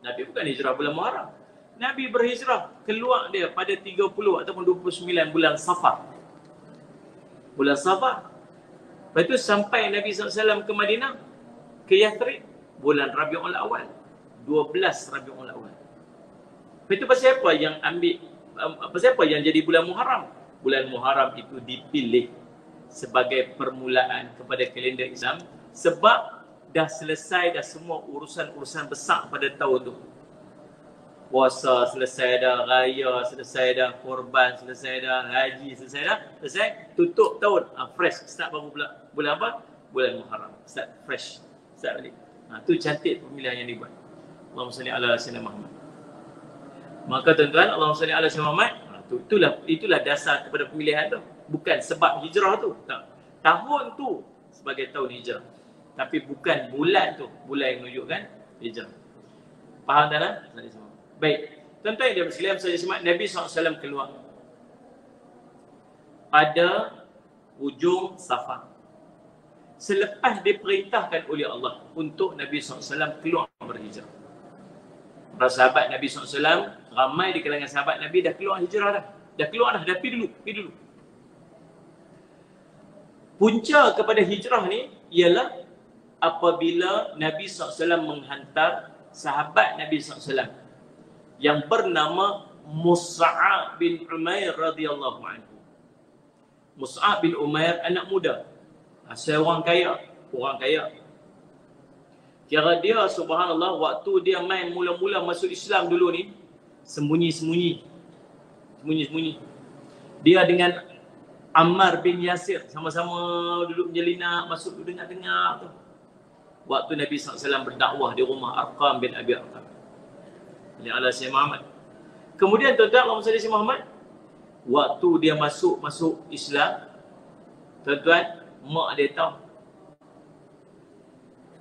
C: Nabi bukan hijrah bulan Muharram. Nabi berhijrah, keluar dia pada 30 ataupun 29 bulan Safar. Bulan Safar. Lepas itu sampai Nabi SAW ke Madinah, ke Yathrib, bulan Rabiul Awal. 12 Rabiul Awal. Lepas itu pasal apa yang jadi bulan Muharram? Bulan Muharram itu dipilih sebagai permulaan kepada kalender Islam sebab dah selesai dah semua urusan-urusan besar pada tahun tu. Puasa selesai dah, raya selesai dah, korban selesai dah, haji selesai, tutup tahun, fresh, start baru bulan apa? Bulan Muharram, start fresh, start balik. Tu cantik pemilihan yang dibuat. Allahumma salli ala sayyidina Muhammad. Maka tuan-tuan, Allahumma salli ala sayyidina Muhammad, itulah dasar kepada pemilihan tu. Bukan sebab hijrah tu, tak. Tahun tu sebagai tahun hijrah. Tapi bukan bulan tu, bulan yang menunjukkan hijrah. Faham tak? Baik, tuan-tuan yang bersekalian, saya semak Nabi SAW keluar pada hujung Safar. Selepas diperintahkan oleh Allah untuk Nabi SAW keluar berhijrah. para sahabat Nabi SAW, ramai di kalangan sahabat Nabi dah keluar hijrah dah. Dah keluar dah, pergi dulu. Punca kepada hijrah ni ialah apabila Nabi SAW menghantar sahabat Nabi SAW yang bernama Mus'ab bin Umair radhiyallahu anhu. Mus'ab bin Umair anak muda, asal orang kaya. Kira dia subhanallah waktu dia main mula-mula masuk Islam dulu ni sembunyi-sembunyi. Dia dengan Ammar bin Yasir sama-sama duduk menjelinap, masuk duduk dengar tu. Waktu Nabi SAW berdakwah di rumah Arqam bin Abi Arqam. Ini ala Syekh Muhammad. Kemudian tuan-tuan Allahumma salli Syekh Muhammad, waktu dia masuk Islam, tuan-tuan, mak dia tahu.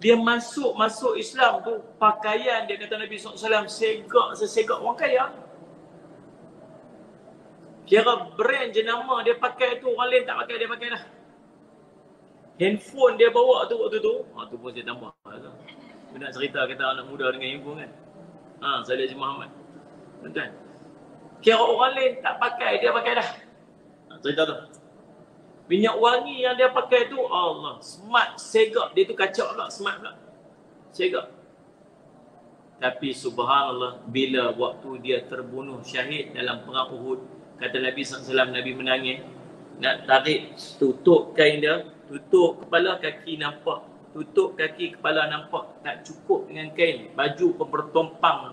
C: Dia masuk Islam tu, pakaian dia kata Nabi SAW sesegak orang kaya. Kira brand jenama dia pakai tu, orang lain tak pakai, dia pakai dah. Handphone dia bawa tu waktu tu, tu pun saya tambah. Aku nak cerita kata anak muda dengan handphone kan. Saya Syekh Muhammad. Tuan-tuan, kira orang lain tak pakai, dia pakai dah. Cerita tu. Minyak wangi yang dia pakai tu, Allah, smart, segak. Dia tu kacau pula, smart pula. Segak. Tapi subhanallah, bila waktu dia terbunuh syahid dalam perang Uhud, kata Nabi SAW, Nabi menangis. Nak tarik, tutup kain dia, tutup kepala, kaki nampak. Tutup kaki, kepala nampak. Tak cukup dengan kain. Baju pun bertompang.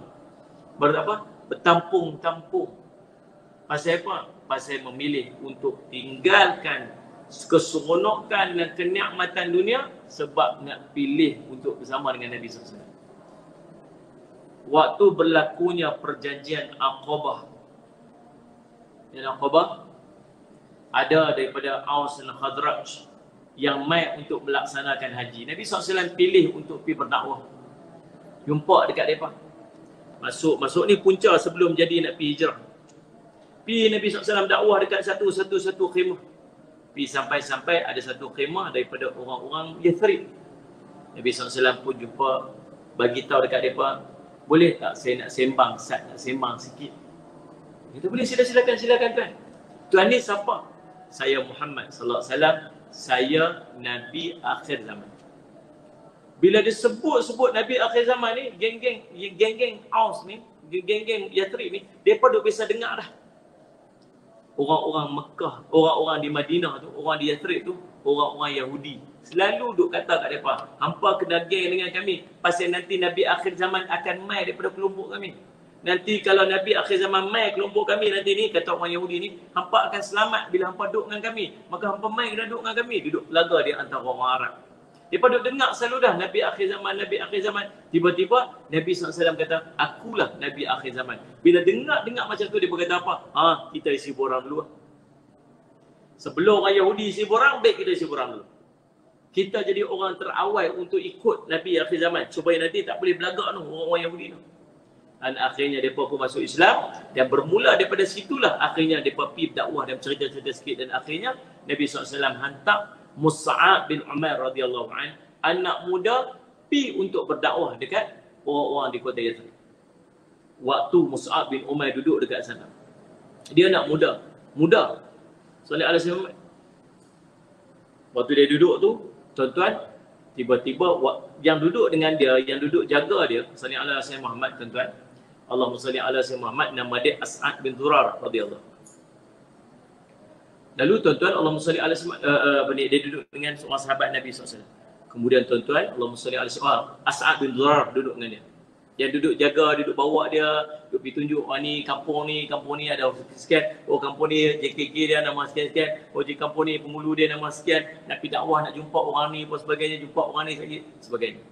C: Bertampung-tampung. Pasal apa? Pasal memilih untuk tinggalkan keseronokan dan kenikmatan dunia sebab nak pilih untuk bersama dengan Nabi SAW. Waktu berlakunya perjanjian Aqabah. Yang Aqabah ada daripada Aus dan Khazraj yang mai untuk melaksanakan haji. Nabi SAW pilih untuk pergi berdakwah. Jumpa dekat mereka. Masuk ni punca sebelum jadi nak pergi hijrah. Pergi Nabi SAW dakwah dekat satu khemah. Pergi sampai ada satu khemah daripada orang-orang Yathrib. Nabi SAW pun jumpa, bagi tahu dekat mereka, boleh tak saya nak sembang sikit. Kita boleh, silakan tuan. Tuan ni siapa? Saya Muhammad sallallahu alaihi wasallam, saya Nabi akhir zaman. Bila disebut Nabi akhir zaman ni, geng-geng Aus ni, geng-geng Yathrib ni, depa duk biasa dengar dah. Orang-orang Mekah, orang-orang di Madinah tu, orang di Yathrib tu, orang-orang Yahudi selalu duk kata kat mereka, hampa kena geng dengan kami pasal nanti Nabi akhir zaman akan mai daripada kelompok kami. Nanti kalau Nabi akhir zaman mai kelompok kami nanti ni, kata orang Yahudi ni, hampa akan selamat bila hampa duduk dengan kami. Maka hampa mai kena duduk dengan kami, duduk laga di antara orang Arab. Mereka duduk dengar selalu dah Nabi akhir zaman. Tiba-tiba Nabi SAW kata, akulah Nabi akhir zaman. Bila dengar macam tu, dia berkata apa? Kita isi borang dulu. Sebelum orang Yahudi isi borang, baik kita isi borang dulu. Kita jadi orang terawal untuk ikut Nabi akhir zaman. Supaya nanti tak boleh belagak tu, orang-orang Yahudi tu. Dan akhirnya mereka pun masuk Islam. Dan bermula daripada situlah akhirnya mereka pergi dakwah dan cerita-cerita sikit. Dan akhirnya Nabi SAW hantar Mus'ab bin Umair radhiyallahu anhu, anak muda, pi untuk berdakwah dekat orang-orang di kota Yathrib. Waktu Mus'ab bin Umair duduk dekat sana, dia anak muda. Sallallahu alaihi wasallam. Waktu dia duduk tu, tuan-tuan, tiba-tiba yang duduk dengan dia, yang duduk jaga dia, sallallahu alaihi wasallam Muhammad, tuan-tuan. Allahumma salli ala sayyidina Muhammad, nama dia As'ad bin Zurar radhiyallahu. Lalu tuan-tuan, Allahumma salli ala dia duduk dengan seorang sahabat Nabi SAW. Kemudian tuan-tuan, Allahumma salli ala As'ad bin Zurar duduk dengan dia. Yang duduk jaga, duduk bawa dia, duduk pergi tunjuk, ni kampung ni ada sekian, kampung ni JKK dia nama sekian-sekian, di kampung ni penghulu dia nama sekian, nak pergi dakwah, nak jumpa orang ni, apa sebagainya, jumpa orang ni sebagainya.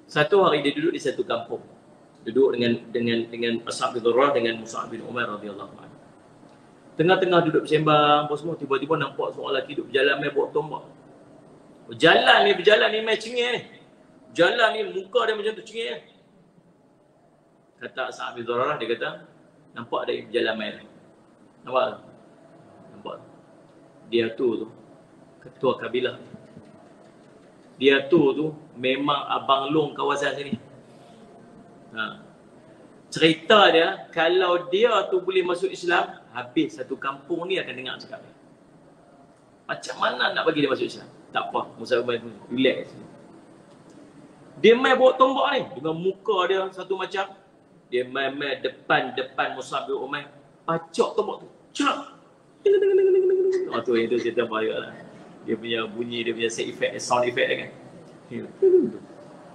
C: Satu hari dia duduk di satu kampung. Duduk dengan As'ad bin Zurar dengan Mus'ab bin Umair radhiyallahu anhu. Tengah-tengah duduk bersembang apa semua, tiba-tiba nampak seorang lelaki duduk berjalan main bawa tombak. Berjalan ni main cengih ni. Jalan ni muka dia macam tu cengih ni. Kata As'ad bin Zurar, dia kata, nampak dia berjalan main. Nampak? Dia tu ketua kabilah. Dia tu memang abang long kawasan sini. Cerita dia, kalau dia tu boleh masuk Islam, habis satu kampung ni akan dengar cakap dia. Macam mana nak bagi dia masuk Islam? Tak apa, Mus'ab bin Umair relax. Dia main bawa tombak ni dengan muka dia satu macam. Dia main depan Mus'ab bin Umair, pacak tombak tu. Cerak. Oh tu itu cerita bahaya lah. Dia punya bunyi, dia punya sound effect kan.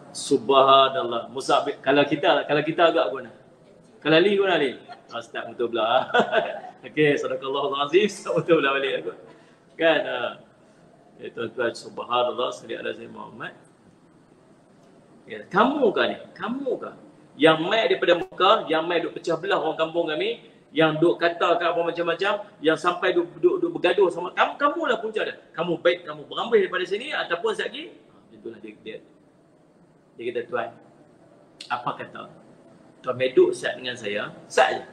C: Subhanallah. Mus'ab, kalau kita agak guna. Kalau Ali guna Ali. Ustaz betul belah. Okey, sadaqallahul azim, betul belah balik aku. Kan? Tuan-tuan, subhanallah, salli ala sayyidina Muhammad. Ya, kamu kah ni? Kamu kah? Yang mai daripada Mekah, yang mai duk pecah belah orang kampung kami, yang duk kata kat apa macam-macam, yang sampai duk bergaduh sama kamulah punca dia. Kamu baik kamu berambil daripada sini ataupun sekejap lagi. Itulah dia kata, tuan, apa kata? Tuan meduk sat dengan saya, sat je.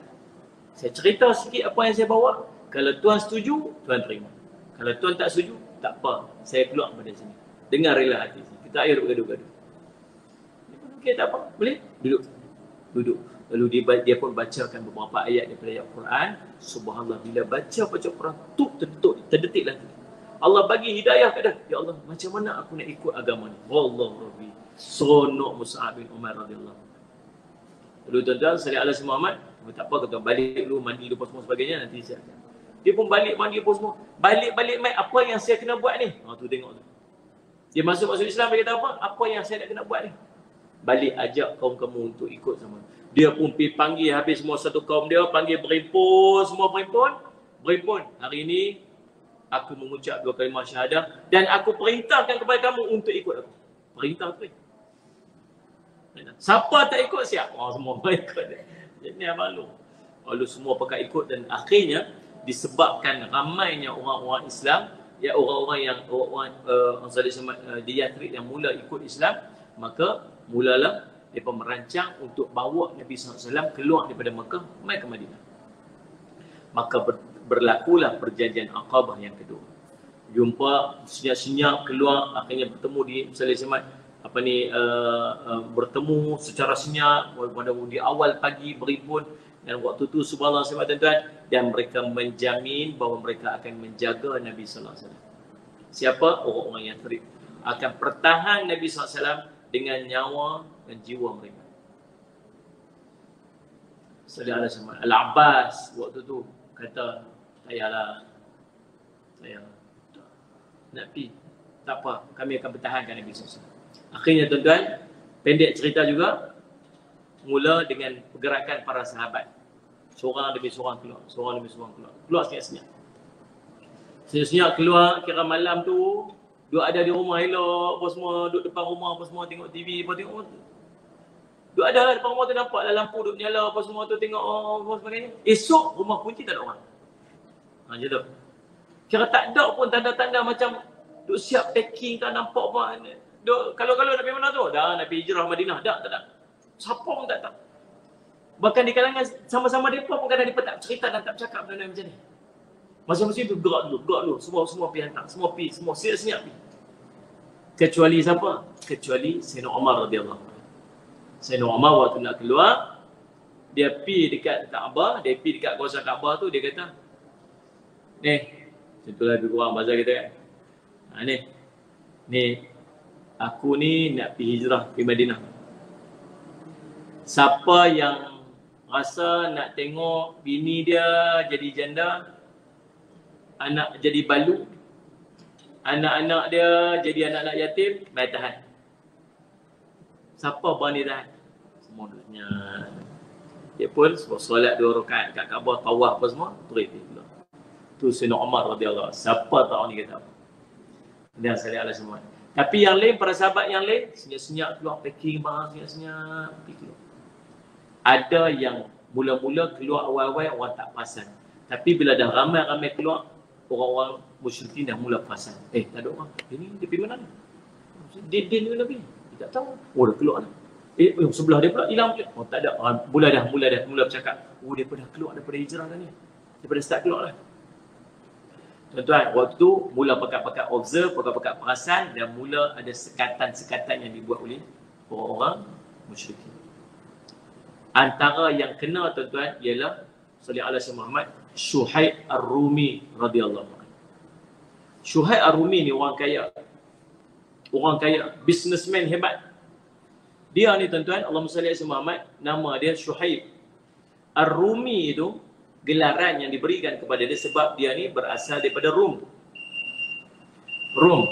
C: Saya cerita sikit apa yang saya bawa. Kalau tuan setuju, tuan terima. Kalau tuan tak setuju, tak apa. Saya keluar daripada sini. Dengarilah hati. Kita air bergaduh-gaduh. Okey, tak apa. Boleh? Duduk. Lalu dia pun bacakan beberapa ayat daripada ayat Quran. Subhanallah, bila baca Quran, terdetiklah. Allah bagi hidayah kat dia. Ya Allah, macam mana aku nak ikut agama ni? Wallahu Rabbi. Seronok Mus'ab bin Umair radhiyallahu. Lalu tuan-tuan, sallallahu alaihi Muhammad, tak apa, kata balik dulu, mandi dulu, semua sebagainya, nanti siap. Dia pun balik, mandi pun semua. Balik, mai, apa yang saya kena buat ni? Tu tengok tu. Dia masuk Islam, dia kata apa? Apa yang saya nak kena buat ni? Balik ajak kaum kamu untuk ikut sama. Dia pun pergi panggil habis semua satu kaum dia, panggil berimpun, semua berimpun. Hari ini, aku mengucap 2 kalimah syahadah dan aku perintahkan kepada kamu untuk ikut aku. Perintah tu. Siapa tak ikut siap? Semua ikut dia. Jadi malu. Lalu semua pakai ikut dan akhirnya disebabkan ramainya orang-orang Islam, ya orang-orang yang di Yathrib yang mula ikut Islam, maka mulalah mereka merancang untuk bawa Nabi SAW keluar daripada Mekah mai ke Madinah. Maka berlakulah perjanjian Aqabah yang kedua. Jumpa senyap-senyap keluar, akhirnya bertemu di Musailimah bertemu secara senyap pada di awal pagi berimpun, dan waktu tu subhanallah tuan-tuan, dan mereka menjamin bahawa mereka akan menjaga Nabi sallallahu alaihi wasallam. Siapa? Orang-orang yang Yathrib akan pertahan Nabi sallallahu alaihi wasallam dengan nyawa dan jiwa mereka. Sallallahu alaihi wasallam. Al-Abbas waktu tu kata, saya nak pergi, tak apa, kami akan pertahankan Nabi sallallahu alaihi wasallam. Akhirnya tuan-tuan, pendek cerita juga, mula dengan pergerakan para sahabat. Seorang demi seorang keluar. Keluar senyap-senyap. Senyap-senyap keluar, kira malam tu, duk ada di rumah elok, apa semua, duk depan rumah apa semua, tengok TV, apa tengok. Duk ada lah depan rumah tu, nampak lah lampu duk menyala, apa semua tu, tengok apa sebagainya. Esok, rumah kunci tak ada orang. Macam tu. Kira tak ada pun tanda-tanda macam duk siap packing, tak nampak apa. Kalau nak pergi mana tu? Dah nak pergi hijrah Madinah. Tak ada. Siapa pun tak tahu. Bahkan di kalangan sama-sama mereka pun kadang mereka tak cerita dan tak bercakap benda macam ni. Masing-masing tu gerak dulu. Semua pergi hantar. Semua siap-siap pergi. Kecuali siapa? Kecuali Sayyidina Umar radhiyallahu anhu. Sayyidina Umar waktu nak keluar, dia pergi dekat Kaabah, dia pergi dekat kawasan Kaabah tu, dia kata, itulah lebih kurang bahasa kita kan. Ni, aku ni nak pergi hijrah ke Madinah. Siapa yang rasa nak tengok bini dia jadi janda, anak jadi balu, anak-anak dia jadi anak-anak yatim, mai tahan. Siapa berani tahan? Semua duduknya. Dia pun solat 2 rakaat kat Kaabah, tawaf apa semua, terus dia. Tu Sayyidina Umar radhiyallahu anhu. Siapa tahu ni kata apa? Dan sallallahu alaihi wasallam. Tapi yang lain, para sahabat yang lain, senyap-senyap keluar packing barang, senyap-senyap pergi keluar. Ada yang mula-mula keluar awal-awal orang tak perasan. Tapi bila dah ramai-ramai keluar, orang-orang musyrikin dah mula perasan. Tak ada orang. Ini dia pergi mana ni? Dia ni mana pergi? Dia tak tahu. Dah keluar dah. Sebelah dia pula hilang je. Tak ada. Mula bercakap. Dia dah keluar daripada hijrah dah ni. Daripada start keluar dah. Tuan-tuan, waktu tu mula pakat-pakat observe, pakat-pakat perasan, dan mula ada sekatan-sekatan yang dibuat oleh orang-orang musyrikin. Antara yang kena tuan-tuan ialah sallallahu alaihi wasallam Muhammad Syuhaib Ar-Rumi radhiyallahu anhu. Syuhaib Ar-Rumi ni orang kaya. Orang kaya, businessman hebat. Dia ni tuan-tuan, Allahumma salli ala Muhammad, nama dia Syuhaib. Ar-Rumi itu gelaran yang diberikan kepada dia sebab dia ni berasal daripada Rum. Rum.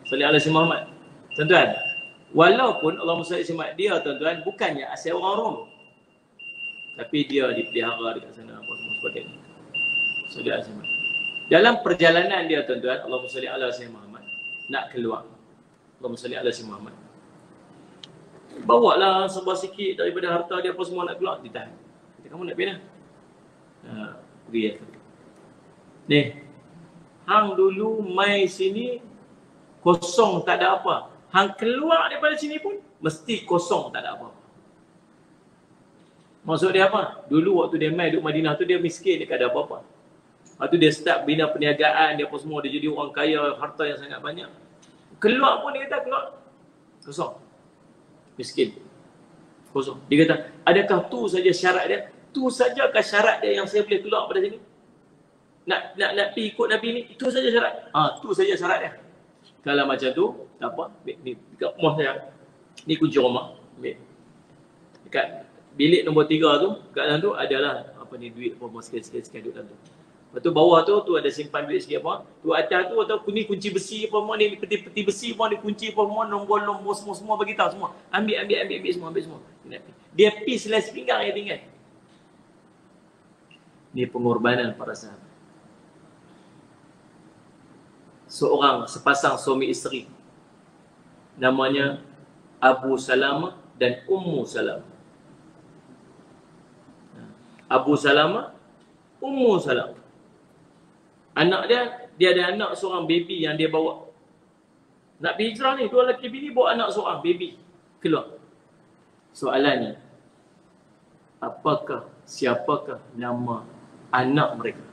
C: Salli ala Muhammad. Tuan-tuan, walaupun Allahumma salli ala Muhammad, dia tuan-tuan bukannya asal orang Rum. Tapi dia dipelihara dekat sana apa semua sebagainya. Salli ala Muhammad. Dalam perjalanan dia tuan-tuan, Allahumma salli ala Muhammad, nak keluar. Allahumma salli ala Muhammad. Bawalah sebuah sikit daripada harta dia apa semua nak keluar, ditahan. Kata, kamu nak pergi dah? Pergi ya. Ni, hang dulu mai sini kosong tak ada apa. Hang keluar daripada sini pun mesti kosong tak ada apa. Maksud dia apa? Dulu waktu dia mai duduk Madinah tu dia miskin, dia tak ada apa-apa. Lepas tu dia start bina perniagaan, dia apa semua, dia jadi orang kaya, harta yang sangat banyak. Keluar pun dia kata keluar kosong. Miskin. Kosong. Dia kata, adakah tu saja syarat dia? Tu sajakah syarat dia yang saya boleh keluar pada sini? Nak pergi ikut Nabi ni, itu saja syarat. Tu saja syarat dia. Kalau macam tu, tak apa. Ni dekat rumah saya. Ni kunci rumah. Ambil. Dekat bilik nombor 3 tu, kat dalam tu adalah apa ni, duit apa sikit-sikit duduk dalam tu. Lepas tu bawah tu ada simpan duit sikit apa. Tu atas tu atau ni kunci besi apa semua ni, peti-peti besi apa ni, kunci apa semua, nombor-nombor semua bagi tahu semua. Ambil semua. Dia pi selai sepinggang yang tinggal. Ni pengorbanan para sahabat. Sepasang suami isteri. Namanya Abu Salamah dan Ummu Salamah. Abu Salamah, Ummu Salamah. Anak dia ada anak seorang baby yang dia bawa. Nak pergi hijrah ni, dua lelaki bini bawa anak seorang baby keluar. Soalannya, siapakah nama anak mereka?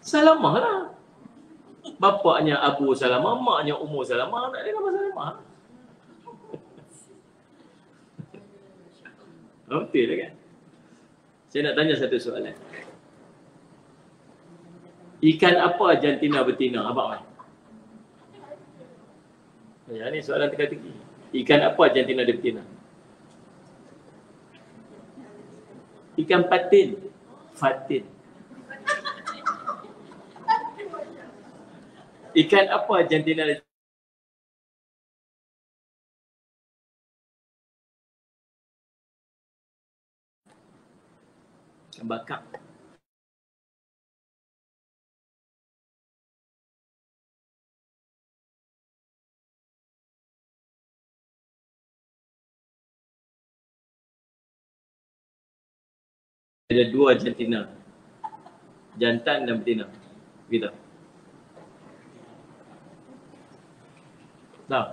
C: Salamah lah. Bapaknya Abu Salamah, maknya Ummu Salamah, anak dia nama Salamah. Betul lah kan? Saya nak tanya satu soalan. Ikan apa jantina betina? Abang kan? Ya, ni soalan teka-teki. Ikan apa jantina dan betina? Ikan patin. Fatin. Ikan apa jantina dan bakar. Ada dua jantina. Jantan dan betina. Begitu. Tahu?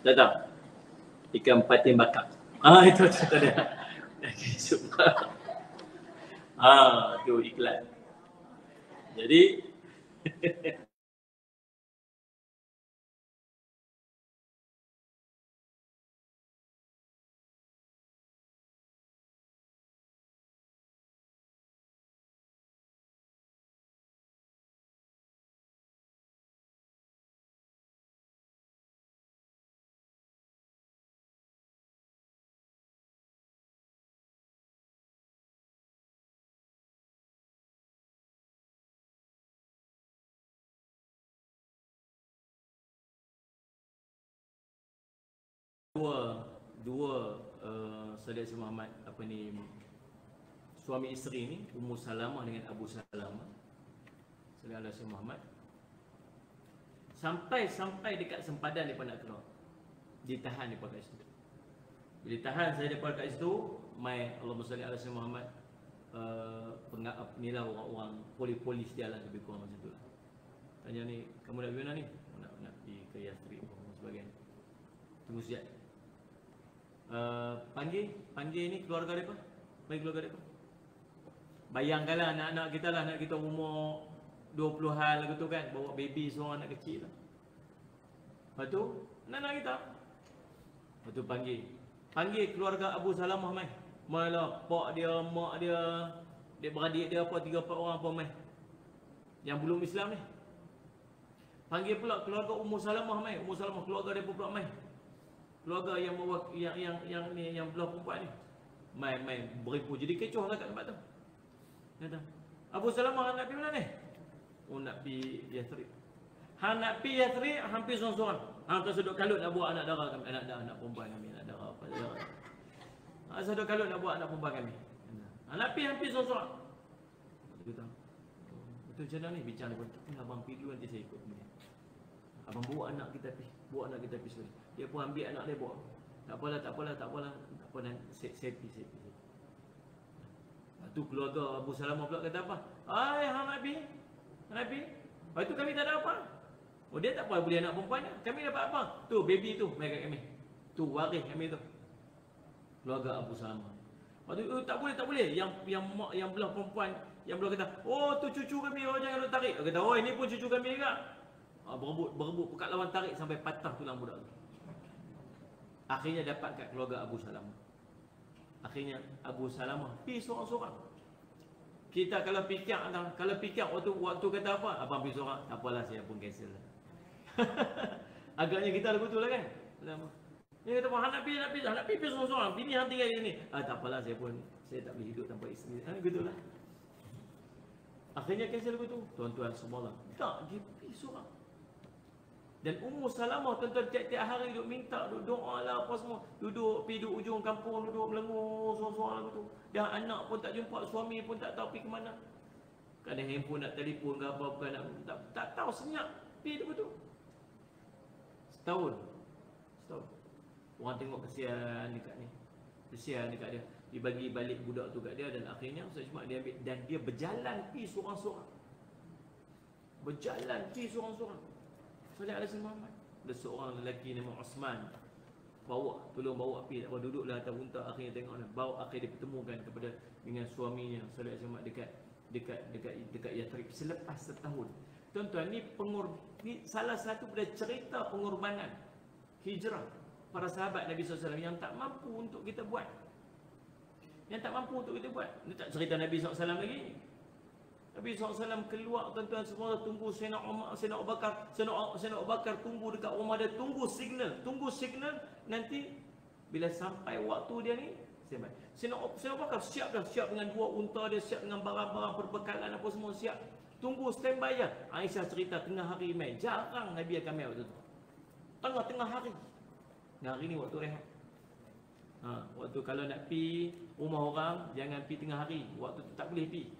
C: Tak tahu? Ikan patin bakar. Itu dia. Okay, super. Tu iklan. Jadi dua saudara Muhammad suami isteri ni, Ummu Salamah dengan Abu Salamah, saudara Muhammad, sampai dekat sempadan depa nak keluar, ditahan depa kat situ. Bila ditahan saya depa kat situ, mai Allahumma salli ala Muhammad, inilah orang-orang polis dia lah, lebih kurang macam tu lah. Tanya ni, kamu nak pergi mana ni? Nak pergi ke Yathrib dan sebagainya. Tunggu sekejap. Panggil ni keluarga mereka. Panggil keluarga mereka. Bayangkanlah anak-anak kita lah, anak kita umur 20-an gitu kan, bawa baby seorang anak kecil lah. Lepas tu, anak-anak kita Lepas tu panggil keluarga Abu Salamah mai. Mailah pak dia, mak dia, beradik dia apa 3-4 orang apa mai. Yang belum Islam ni. Panggil pula keluarga Ummu Salamah mai. Ummu Salamah keluarga dia pula mai. Keluarga yang yang belah perempuan ni. Mai berimpun. Jadi kecoh lah kat tempat tu. Kata, Abu Salamah nak pergi mana ni? Oh nak pergi Yathrib. Nak pergi Yathrib hampir seorang-seorang. Tersedut kalut nak buat anak dara kami. Anak perempuan kami. Anak dara apa dara. Tersedut kalut nak buat anak perempuan kami. Nak pergi hampir seorang-seorang. Kata, betul macam mana ni? Bincang dia pun. Abang pergi dulu nanti saya ikut kemudian. Abang bawa anak kita pergi. Bawa anak kita pergi sekali. Dia pun ambil anak dia bawa. Tak apalah. Tak apa saya pergi. Tu keluarga Abu Salamah pula kata apa? Hang nak pergi? Lepas tu kami tak ada apa. Oh dia tak apa boleh anak perempuan. Kami dapat apa? Tu baby tu mai kat kami. Tu waris kami tu. Keluarga Abu Salamah. Lepas tu tak boleh. Yang belah perempuan, yang belah kata, oh tu cucu kami, oh jangan tarik. Kata, oh ini pun cucu kami juga. Berebut pekat lawan tarik sampai patah tulang budak tu. Akhirnya dapat kat keluarga Abu Salamah. Akhirnya Abu Salamah pergi seorang-seorang. Kita kalau fikir waktu kata apa? Abang pergi seorang. Tak apalah saya pun cancel lah. Agaknya kita betul lah kan? Dia kata nak pergi seorang-seorang. Bini hang tinggal di sini. Tak apalah saya tak boleh hidup tanpa isteri. Betul lah. Akhirnya cancel betul. Tuan-tuan semua lah. Tak, dia pergi seorang. Dan Ummu Salamah tuan-tuan tiap-tiap hari duduk minta, duduk doa lah apa semua. Pergi ujung kampung, duduk melengur seorang-seorang lah betul. Dan anak pun tak jumpa, suami pun tak tahu pergi ke mana. Kadang handphone nak telefon ke apa, bukan tak tahu senyap. Pergi betul. Setahun. Orang tengok kesian dekat ni. Kesian dekat dia. Dibagi balik budak tu kat dia dan akhirnya Ustaz Jumaat dia ambil dan dia berjalan pergi seorang-seorang. Salih alaihi Muhammad. Ada seorang lelaki nama Osman. Tolong bawa pergi. Duduklah atas unta. Akhirnya tengok bawa akhir dia pertemukan kepada dengan suaminya Salih alaihi Muhammad dekat Yathrib selepas setahun. Tuan-tuan ni salah satu pada cerita pengorbanan hijrah para sahabat Nabi SAW yang tak mampu untuk kita buat. Ini tak cerita Nabi SAW lagi. Nabi SAW keluar, tuan-tuan semua tunggu Sayyidina Abu Bakar tunggu dekat rumah dia, tunggu signal nanti bila sampai waktu dia ni Sayyidina Abu Bakar siap dengan 2 unta dia, siap dengan barang-barang perbekalan apa semua siap. Tunggu standby je. Aisyah cerita tengah hari mai. Jarang Nabi akan mai waktu tu. Tengah hari. Hari ni waktu rehat. Waktu kalau nak pi rumah orang jangan pi tengah hari. Waktu tu tak boleh pi.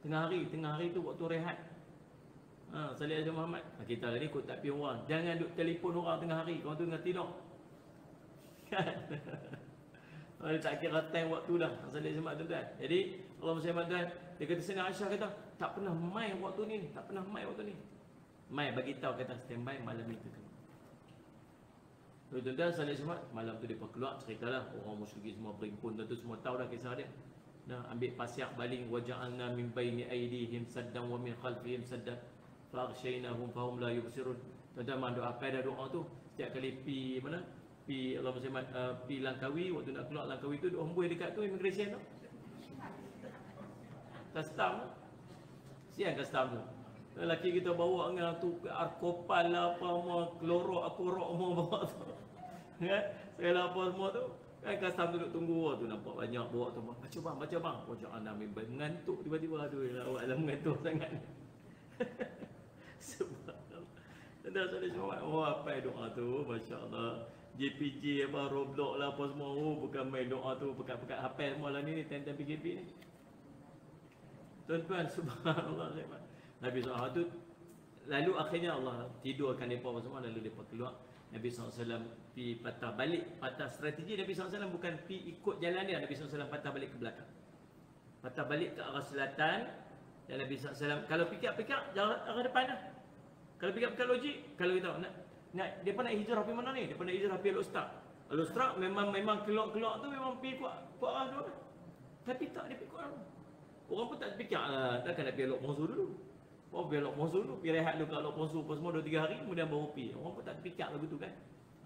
C: Tengah hari tu waktu rehat. Salih alaihi Muhammad. Kita ni kau tak pi orang. Jangan duk telefon orang tengah hari. Kau tu tengah tidur. Tak kira time waktu dah. Salih alaihi Muhammad tuan. Jadi Allah SWT dia kata Sayyidina Aisyah kata tak pernah mai waktu ni. Mai bagi tahu kata standby malam itu. Tuan-tuan Salih alaihi Muhammad malam tu depa keluar ceritalah orang musyrikin semua berimpun tu semua tahu dah kisah dia. Ambil pasir baling waja'alna min baini aydihim saddan wa min khalfihim saddan faghshaynahum fahum la yubsirun. Tuan-tuan manduk apa dah doa tu setiap kali pi mana pi Allah SWT pi Langkawi waktu nak keluar Langkawi tu hembus dekat tu immigration tu. Custom. Siang custom tu. Lelaki kita bawa dengan tu arkopal lah apa semua klorok bawa tu. Kan? Segala apa semua tu. Kan custom duduk tunggu tu nampak banyak bawa tu. Baca bang. Wajah anda mengantuk tiba-tiba aduh awak dah mengantuk sangat. Subhanallah. Dah sudah semua. Apa doa tu? Masya-Allah. JPJ apa Roblox lah apa semua. Bukan main doa tu pekat-pekat hafal semua lah ni time PKP ni. Tuan-tuan subhanallah. Nabi SAW tu lalu akhirnya Allah tidurkan mereka semua lalu mereka keluar. Nabi SAW pergi patah strategi Nabi SAW bukan pergi ikut jalan dia. Nabi SAW patah balik ke belakang, patah balik ke arah selatan. Dan Nabi SAW kalau fikir arah depan lah. Kalau fikir logik, kalau kita nak depa nak hijrah pergi mana ni? Depa nak hijrah pergi Al-Ustra. Memang keluar tu memang pergi ke arah tu. Tapi tak dia pergi ke arah. Orang pun tak fikir takkan nak pergi Lok Ponsu dulu. Pergi Lok Ponsu dulu, pergi rehat dulu kat Lok Ponsu apa semua 2-3 hari kemudian baru pergi. Orang pun tak fikir begitu kan.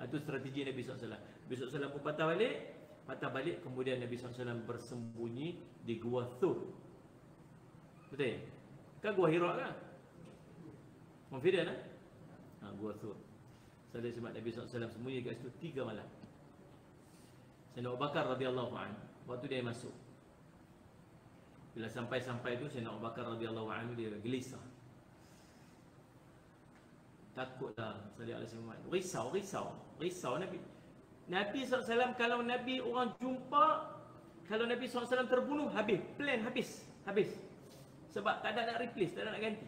C: Itu strategi Nabi SAW. Nabi SAW pun patah balik, kemudian Nabi SAW bersembunyi di Gua Thur. Betul? Kan Gua Hira kan? Confident kan? Gua Thur. Sebab Nabi SAW sembunyi kat situ 3 malam. Sayyidina Abu Bakar radhiyallahu anhu, waktu dia masuk, bila sampai tu Sayyidina Abu Bakar radhiyallahu anhu dia gelisah. Takutlah sallallahu alaihi wasallam. Risau Nabi SAW. Kalau Nabi orang jumpa, kalau Nabi SAW terbunuh, habis. Sebab tak ada nak replace, tak ada nak ganti.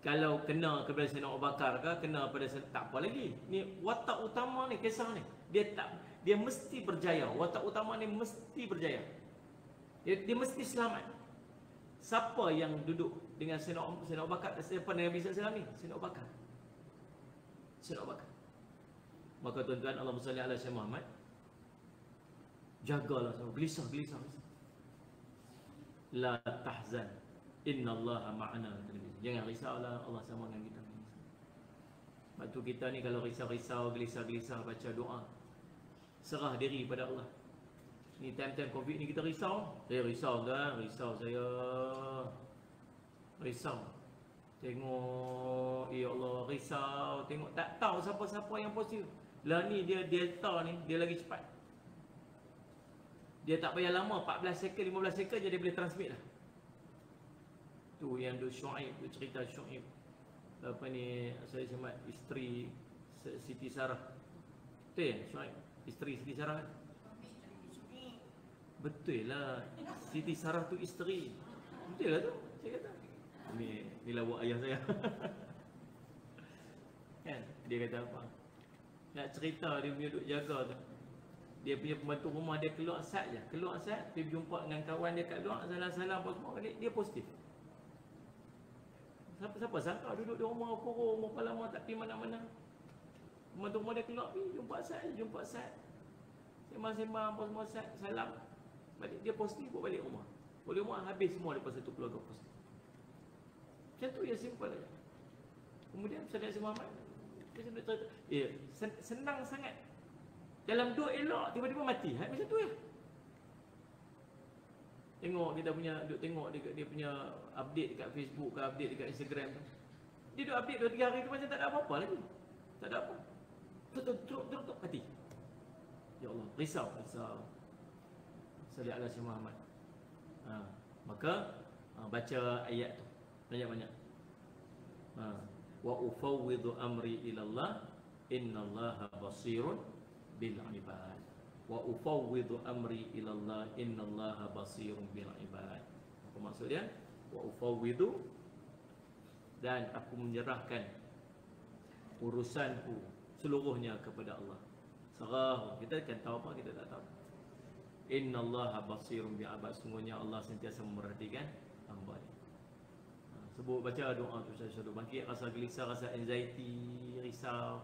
C: Kalau kena kepada Sayyidina Abu Bakar ke, kena pada tak apa lagi. Ni watak utama ni, kisah ni. Dia mesti berjaya. Watak utama ni mesti berjaya. Dia mesti selamat. Siapa yang duduk dengan Sayyidina Abu Bakar depan Nabi SAW ni? Sayyidina Abu Bakar. Maka tuan-tuan, Allahumma salli ala Sayyidina Muhammad, jagalah sama, gelisah. La tahzan, innallaha ma'ana. Jangan risaulah, Allah sama dengan kita. Sebab tu kita ni kalau risau-risau, gelisah-gelisah, baca doa, serah diri pada Allah. Ni time-time Covid ni kita risau. Saya risau kan? Risau. Tengok, ya Allah, risau. Tengok, tak tahu siapa-siapa yang positif. Lah ni dia Delta ni, dia lagi cepat. Dia tak payah lama, 14 second, 15 second je dia boleh transmit lah. Tu yang tu Syuaib, tu cerita Syuaib. Apa ni, saya semat isteri Siti Sarah. Betul ya Syuaib? Isteri Siti Sarah kan? Betul lah, Siti Sarah tu isteri. Betul lah tu, saya kata. Ni lawak ayah saya. Kan? Dia kata apa? Nak cerita dia punya duk jaga tu. Dia punya pembantu rumah dia keluar asat je. Pergi jumpa dengan kawan dia kat luar, salam-salam apa semua, dia positif. Siapa sangka duduk di rumah kurung, rumah lama tak pergi mana-mana. Pembantu rumah dia keluar, pergi jumpa asat. Sembang-sembang apa semua asat, salam. Balik dia positif, buat balik rumah. Balik rumah habis semua lepas satu keluarga positif. Macam tu ya, simple aja. Kemudian Saudara Muhammad dia cerita, senang sangat. Dalam dua elok tiba-tiba mati. Macam tu ya. Tengok kita punya tengok dia punya update dekat Facebook ke, update dekat Instagram tu. Dia duk update 2-3 hari tu macam tak ada apa-apa lagi. Tak ada apa. Terus mati. Ya Allah, risau. Sallallahu alaihi Muhammad. Maka baca ayat tu banyak-banyak. Wa ufawwidu amri ila Allah, innallaha basirun bil ibad. Wa ufawwidu amri ila Allah, innallaha basirun bil ibad. Apa maksud dia? Wa ufawwidu, dan aku menyerahkan urusanku seluruhnya kepada Allah. Serah, kita akan tahu apa, kita tak tahu. Innallaha basirun bil ibad, sungguhnya Allah sentiasa memerhatikan hamba dia. Sebut baca doa tu satu bangkit rasa gelisah, rasa anxiety, risau.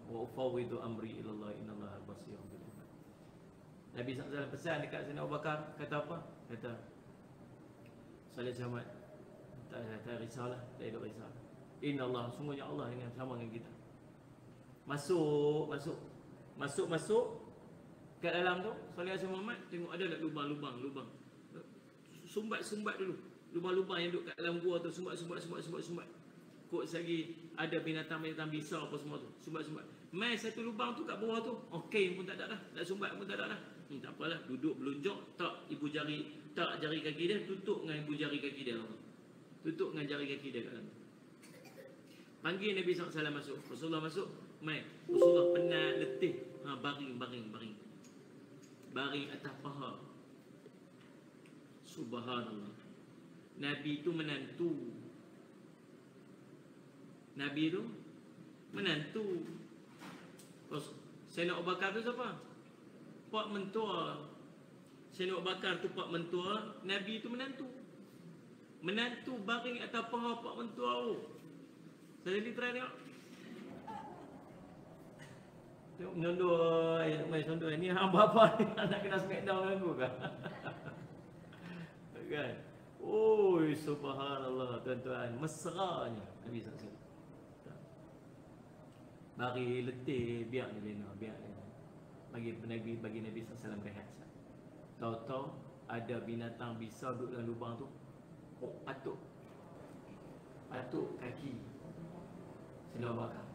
C: Wa ufawwidu amri ila Allah, innallaha basirun bil ibad. Nabi SAW pesan dekat Sayyidina Abu Bakar, kata apa? Kata Salih Ahmad, tak risaulah, tak ada risau. Innallah, sungguhnya Allah dengan sama dengan kita. Masuk kat dalam tu, Salih Muhammad tengok ada tak lubang. Sumbat dulu. Lubang-lubang yang duduk kat dalam gua tu, sumbat. Kok lagi ada binatang-binatang bisa apa semua tu. Sumbat. Mai satu lubang tu kat bawah tu, okey pun tak ada dah. Nak sumbat pun tak ada dah. Tak apalah, duduk belunjuk, tak jari kaki dia, tutup dengan ibu jari kaki dia. Tutup dengan jari kaki dia kat dalam. Panggil Nabi SAW masuk. Rasulullah masuk, mai. Rasulullah penat, letih. Baring. Baring atas paha. Subhanallah. Nabi tu menantu. Sayyidina Abu Bakar tu siapa? Pak mentua. Sayyidina Abu Bakar tu pak mentua, Nabi tu menantu. Menantu baring atas paha pak mentua tu. Saya ni try tengok. Tengok menondor ni apa ni nak kena smackdown dengan aku ke? Kan? Oi, subhanallah tuan-tuan, mesranya Nabi SAW. Bagi letih, biar dia lena, biar lena. Bagi Nabi SAW rehat. Tahu-tahu ada binatang bisa duduk dalam lubang tu, patuk kaki Sayyidina Abu Bakar.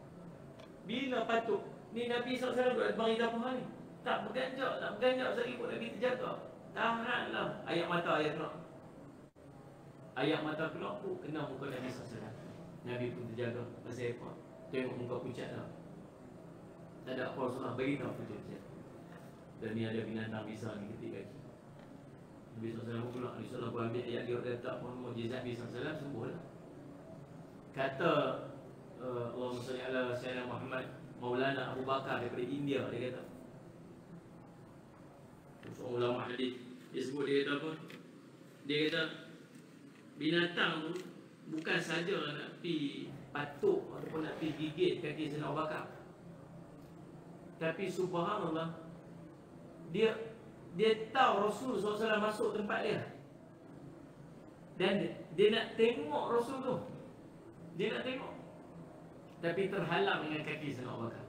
C: Bila patuk, ni Nabi SAW duduk bagi apa ni? Tak berganjak seikut Nabi terjaga. Tahanlah. Ayat mata keluar tu kena muka Nabi SAW. Nabi pun terjaga. Pasal apa? Tengok muka pucat dah. Tak ada apa Rasulullah beritahu pucat. Dan ni ada binatang bisa ni ketik kaki. Nabi SAW pula, Nabi SAW ambil ayat dia kata mukjizat Nabi SAW sembuhlah. Kata Allahumma salli ala Sayyidina Muhammad Maulana Abu Bakar daripada India, dia kata. Seorang ulama hadis dia sebut, dia kata apa? Dia kata binatang tu bukan saja nak pi patuk ataupun nak pi gigit kaki Sayyidina Abu Bakar, tapi subhanallah dia tahu Rasul SAW masuk tempat dia, dan dia nak tengok Rasul tu, dia nak tengok, tapi terhalang dengan kaki Sayyidina Abu Bakar.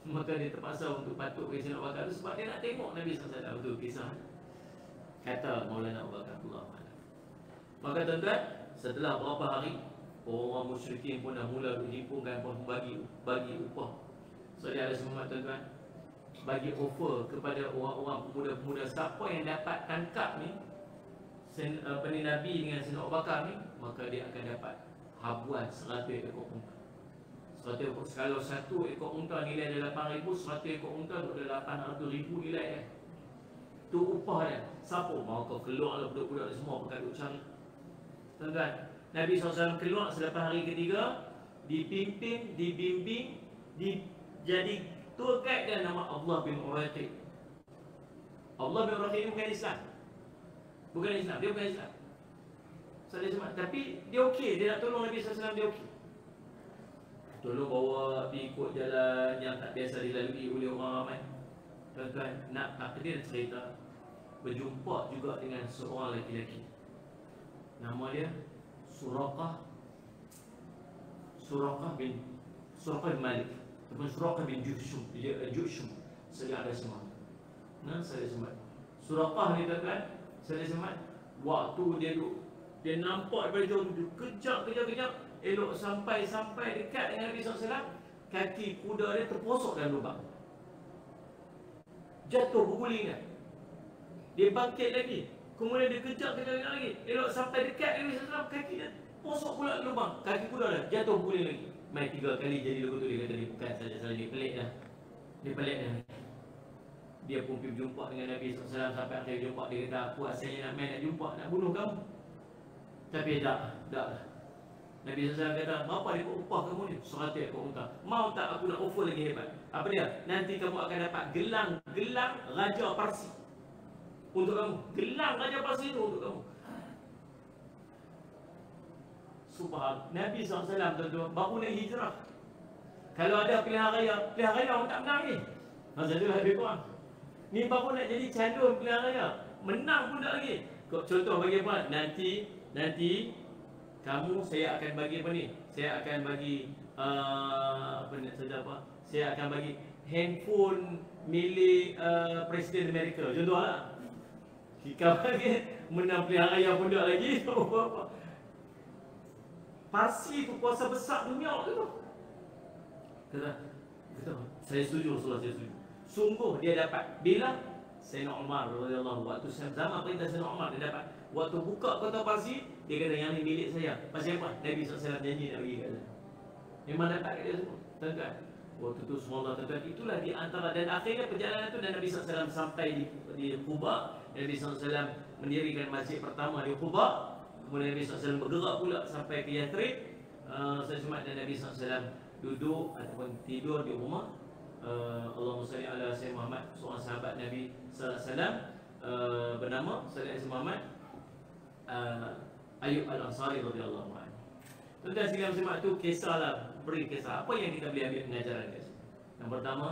C: Maka dia terpaksa untuk patuk kaki Sayyidina Abu Bakar tu sebab dia nak tengok Nabi SAW. Itu kisah kata Maulana Abu Bakar Allah. Maka tuan-tuan, setelah beberapa hari, orang musyrikin pun dah mula berhimpunkan pun bagi upah. So dia ada semangat tuan-tuan, bagi offer kepada orang-orang pemuda-pemuda, siapa yang dapat tangkap ni Nabi dengan Sayyidina Abu Bakar ni, maka dia akan dapat habuan 100 ekor unta. 100 ekor, kalau 1 ekor unta nilai dia 8,000, 100 ekor unta tu ada 800,000 nilai dia. Tu upah dia. Siapa mau kau keluar budak-budak semua pakai duk cari. Tuan-tuan, Nabi SAW keluar selepas hari ketiga, dipimpin, dibimbing, jadi tour guide dan nama Allah bin Uraiqi. Allah bin Uraiqi bukan Islam. Dia bukan Islam. So dia cuma, tapi dia okey, dia nak tolong Nabi SAW, dia okey. Tolong bawa pergi ikut jalan yang tak biasa dilalui oleh orang ramai. Tuan-tuan, nak takdir cerita, berjumpa juga dengan seorang lelaki. Nama dia Suraqah bin Malik ataupun Suraqah bin Jushum. Saya ada semua. Saya semua. Suraqah ni tuan-tuan, saya semua. Waktu dia nampak daripada jauh tu, kejap, elok sampai dekat dengan Nabi SAW, kaki kuda dia terposok dalam lubang, jatuh berguling kan. Dia bangkit lagi, kemudian dia kejap lagi, elok sampai dekat Nabi SAW, kaki dia posok pula lubang, kaki kuda dia jatuh berguling lagi. Main 3 kali jadi lagu tu. Dia kata dia bukan saja dia pelik dah. Dia pun pergi berjumpa dengan Nabi SAW. Sampai akhir jumpa, dia kata, aku asalnya nak jumpa, nak bunuh kamu. Tapi tak. Nabi SAW kata, berapa dia upah kamu ni? 100 ekor unta. Mau tak aku nak offer lagi hebat? Apa dia? Nanti kamu akan dapat gelang Raja Parsi untuk kamu. Gelang Raja Parsi itu untuk kamu. Subhanallah. Nabi SAW tuan-tuan baru nak hijrah. Kalau ada pilihan raya orang tak menang ni. Masa tu lebih kurang. Ni baru nak jadi calon pilihan raya, menang pun tak lagi. Contoh bagi apa? Nanti kamu, saya akan bagi apa ni? Saya akan bagi Saya akan bagi handphone milik Presiden Amerika. Contohlah. Jika bagi menang pilihan raya pun tak lagi. Parsi tu kuasa besar dunia tu. Kata, saya setuju Rasulullah, saya setuju. Sungguh dia dapat. Bila? Sayyidina Umar radhiyallahu waktu zaman perintah Sayyidina Umar, dia dapat. Waktu buka kota Parsi, dia kata yang ni milik saya. Pasal apa? Nabi SAW janji nak bagi kat saya. Memang dapat kat dia semua. Tuan-tuan, waktu tu semua tuan-tuan, itulah di antara, dan akhirnya perjalanan tu, dan Nabi SAW sampai di Quba. Nabi SAW mendirikan masjid pertama di Quba. Kemudian Nabi SAW bergerak pula sampai ke Yathrib. Saya semat, dan Nabi SAW duduk ataupun tidur di rumah Allahumma salli ala Sayyidina Muhammad, seorang sahabat Nabi SAW bernama Sayyidina Muhammad Ayyub Al-Ansari radhiyallahu anhu. Tuan-tuan sekalian semat tu, beri kisah. Apa yang kita boleh ambil pengajaran guys? Yang pertama,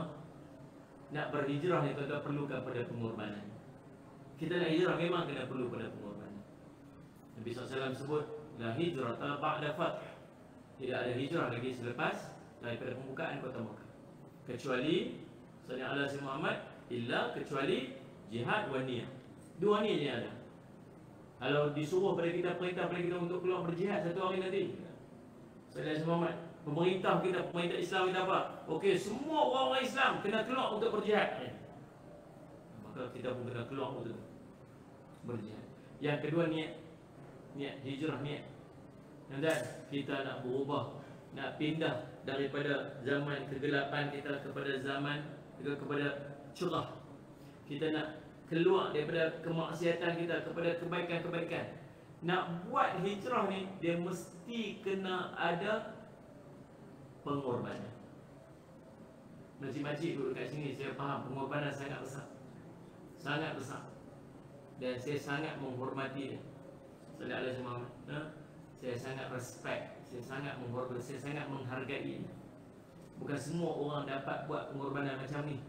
C: nak berhijrah ni tuan-tuan perlukan pada pengorbanan. Kita nak hijrah memang kena perlu pada pengorbanan. Nabi SAW sebut, la hijrah ba'da fath. Tidak ada hijrah lagi selepas daripada pembukaan kota Mekah. Kecuali Sayyidina Allah Sayyidina Muhammad illa kecuali jihad wa niyah. Dua ni je ada. Kalau disuruh pada kita, perintah pada kita untuk keluar berjihad satu hari nanti, Sayyidina Sayyidina Muhammad pemerintah kita, pemerintah Islam kita apa? Okey, semua orang-orang Islam kena keluar untuk berjihad. Maka kita pun kena keluar untuk berjihad. Yang kedua niat hijrah, niat. Dan kita nak berubah, nak pindah daripada zaman kegelapan kita kepada zaman kepada cerah. Kita nak keluar daripada kemaksiatan kita kepada kebaikan-kebaikan. Nak buat hijrah ni, dia mesti kena ada pengorbanan. Makcik-makcik duduk kat sini, saya faham pengorbanan sangat besar. Sangat besar. Dan saya sangat menghormati dia. Sallallahu alaihi wasallam. Saya sangat respect, saya sangat menghormati, saya sangat menghargai. Bukan semua orang dapat buat pengorbanan macam ni.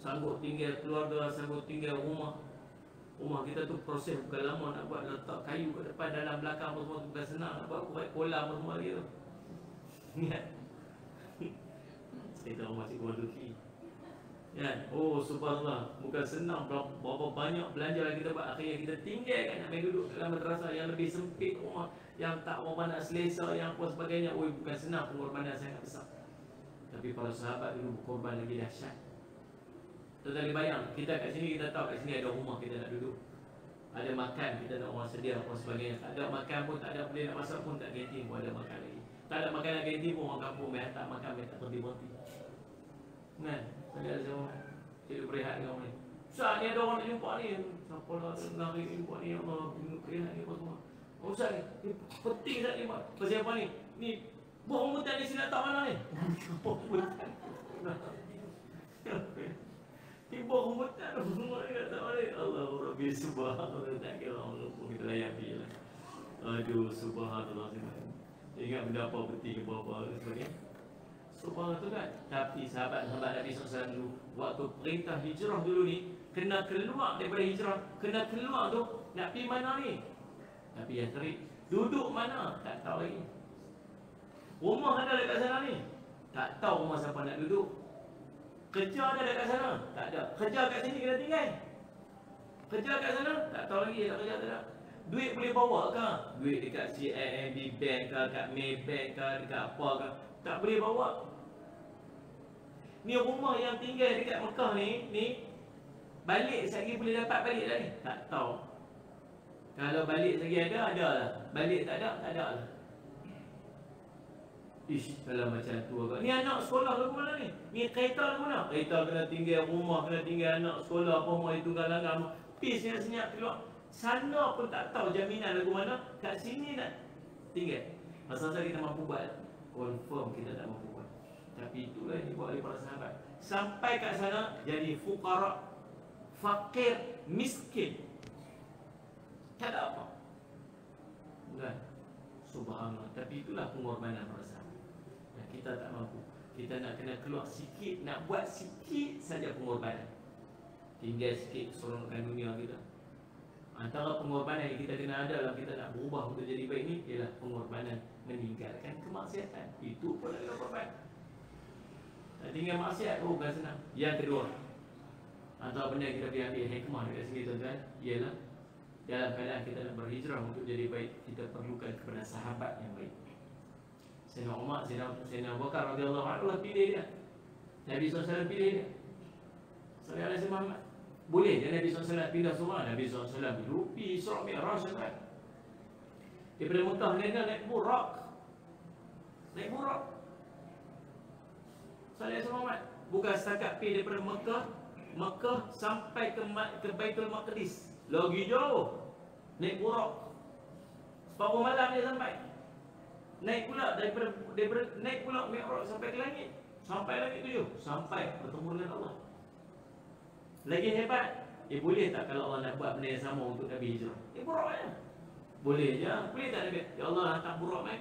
C: Sanggup tinggal keluarga, sanggup tinggal rumah. Rumah kita tu proses bukan lama nak buat, letak kayu kat depan, dalam belakang semua bukan senang nak buat korek kolam semua dia tu. Ingat. Cerita orang masih keluar Turki. Kan? Oh subhanallah, bukan senang berapa banyak belanja yang kita buat. Akhirnya kita tinggalkan nak main duduk dalam madrasah yang lebih sempit, rumah yang tak orang nak selesa, yang apa sebagainya. Oh bukan senang, pengorbanan sangat besar. Tapi para sahabat dulu berkorban lagi dahsyat. Tetapi bayang, kita kat sini kita tahu kat sini ada rumah kita nak duduk, ada makan, kita nak orang sedia apa sebagainya. Tak ada makan pun, tak ada boleh nak masak pun, tak kantin pun ada makan lagi. Tak ada makan nak kantin pun, orang kampung main tak makan, main tak berhenti-berhenti. Kan? Saya ada sama cikgu berehat dengan orang ni. Ustaz ni ada orang nak jumpa ni. Siapa lah nak jumpa ni, Allah berehat ni apa semua. Oh, Ustaz ni penting Ustaz ni. Pasal apa ni? Ni buah rambutan ni sini tak mana ni? Buah rambutan. Ni buah rambutan semua ni tak mana ni? Allah Rabbi subhanallah, tak kira orang lupa kita layani lah. Aduh subhanallah. Ingat benda apa penting apa-apa sebagainya. Subhanallah tu kan. Tapi sahabat-sahabat Nabi SAW dulu, waktu perintah hijrah dulu ni, kena keluar daripada hijrah, kena keluar tu, nak pergi mana ni? Tapi yang terik, duduk mana? Tak tahu lagi. Rumah ada dekat sana ni? Tak tahu rumah siapa nak duduk. Kerja ada dekat sana? Tak ada. Kerja kat sini kena tinggal. Kerja kat sana? Tak tahu lagi, tak kerja tak ada. Duit boleh bawa ke? Duit dekat CIMB Bank ke, kat Maybank ke, dekat apa ke? Tak boleh bawa. Ni rumah yang tinggal dekat Mekah ni balik sekali boleh dapat balik dah ni? Tak tahu. Kalau balik sekali ada lah. Balik tak ada lah. Ish, kalau macam tu agak. Ni anak sekolah lagu mana ni? Ni kereta lagu mana? Kereta kena tinggal rumah, kena tinggal anak sekolah, apa semua itu galangan. Pergi senyap-senyap keluar. Sana pun tak tahu jaminan lagu mana. Kat sini nak tinggal. Asal-asal kita mampu buat, confirm kita tak mampu buat. Tapi itulah yang dibuat oleh para sahabat. Sampai kat sana jadi fuqara, fakir, miskin. Tak ada apa. Bukan. Subhanallah. Tapi itulah pengorbanan para sahabat. Dan kita tak mampu. Kita nak kena keluar sikit, nak buat sikit saja pengorbanan. Tinggal sikit keseronokan dunia kita. Antara pengorbanan yang kita kena ada dalam kita nak berubah untuk jadi baik ni ialah pengorbanan meninggalkan kemaksiatan. Itu pun adalah korban. Tak tinggal maksiat, bukan senang. Yang kedua, antara benda yang kita boleh ambil hikmah dekat sini tuan-tuan, ialah dalam keadaan kita nak berhijrah untuk jadi baik, kita perlukan kepada sahabat yang baik. Sayyidina Umar, Sayyidina Abu Bakar radhiyallahu anhu, Allah pilih dia. Nabi SAW pilih dia. Sallallahu alaihi wasallam. Boleh dia Nabi SAW pindah surah. Nabi SAW dulu pergi Isra' Mi'raj kan. Daripada Mekah naik Burak. Naik Burak. Sallallahu alaihi wasallam. Bukan setakat pergi daripada Mekah sampai ke Baitul Maqdis. Lagi jauh. Naik Burak. Separuh malam dia sampai. Naik pula daripada naik pula Mi'raj sampai ke langit. Sampai langit 7. Sampai bertemu dengan Allah. Lagi hebat, boleh tak kalau Allah nak buat benda yang sama untuk Nabi hijrah? Burak je. Boleh je. Boleh tak Nabi? Ya Allah hantar burak main.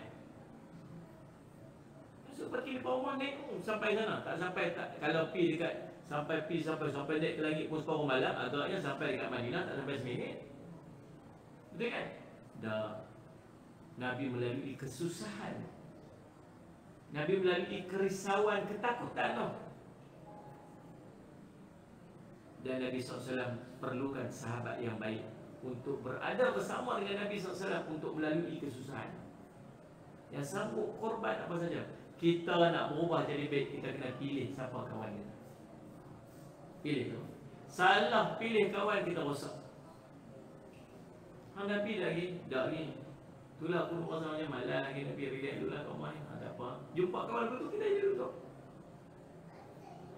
C: Seperti Pak Umar naik sampai sana. Tak sampai tak. Kalau pergi dekat sampai naik ke langit pun separuh malam, agaknya sampai dekat Madinah tak sampai seminit. Betul kan? Dah Nabi melalui kesusahan. Nabi melalui kerisauan, ketakutan tau. Dan Nabi SAW perlukan sahabat yang baik untuk berada bersama dengan Nabi SAW untuk melalui kesusahan. Yang sanggup korban apa saja. Kita nak berubah jadi baik, kita kena pilih siapa kawan kita. Pilih kawan. Salah pilih kawan, kita rosak. Nabi lagi, tak lagi. Itulah aku rasa macam malas lagi, Nabi relax dulu lah kau main. Tak apa. Jumpa kawan dulu, kita je dulu.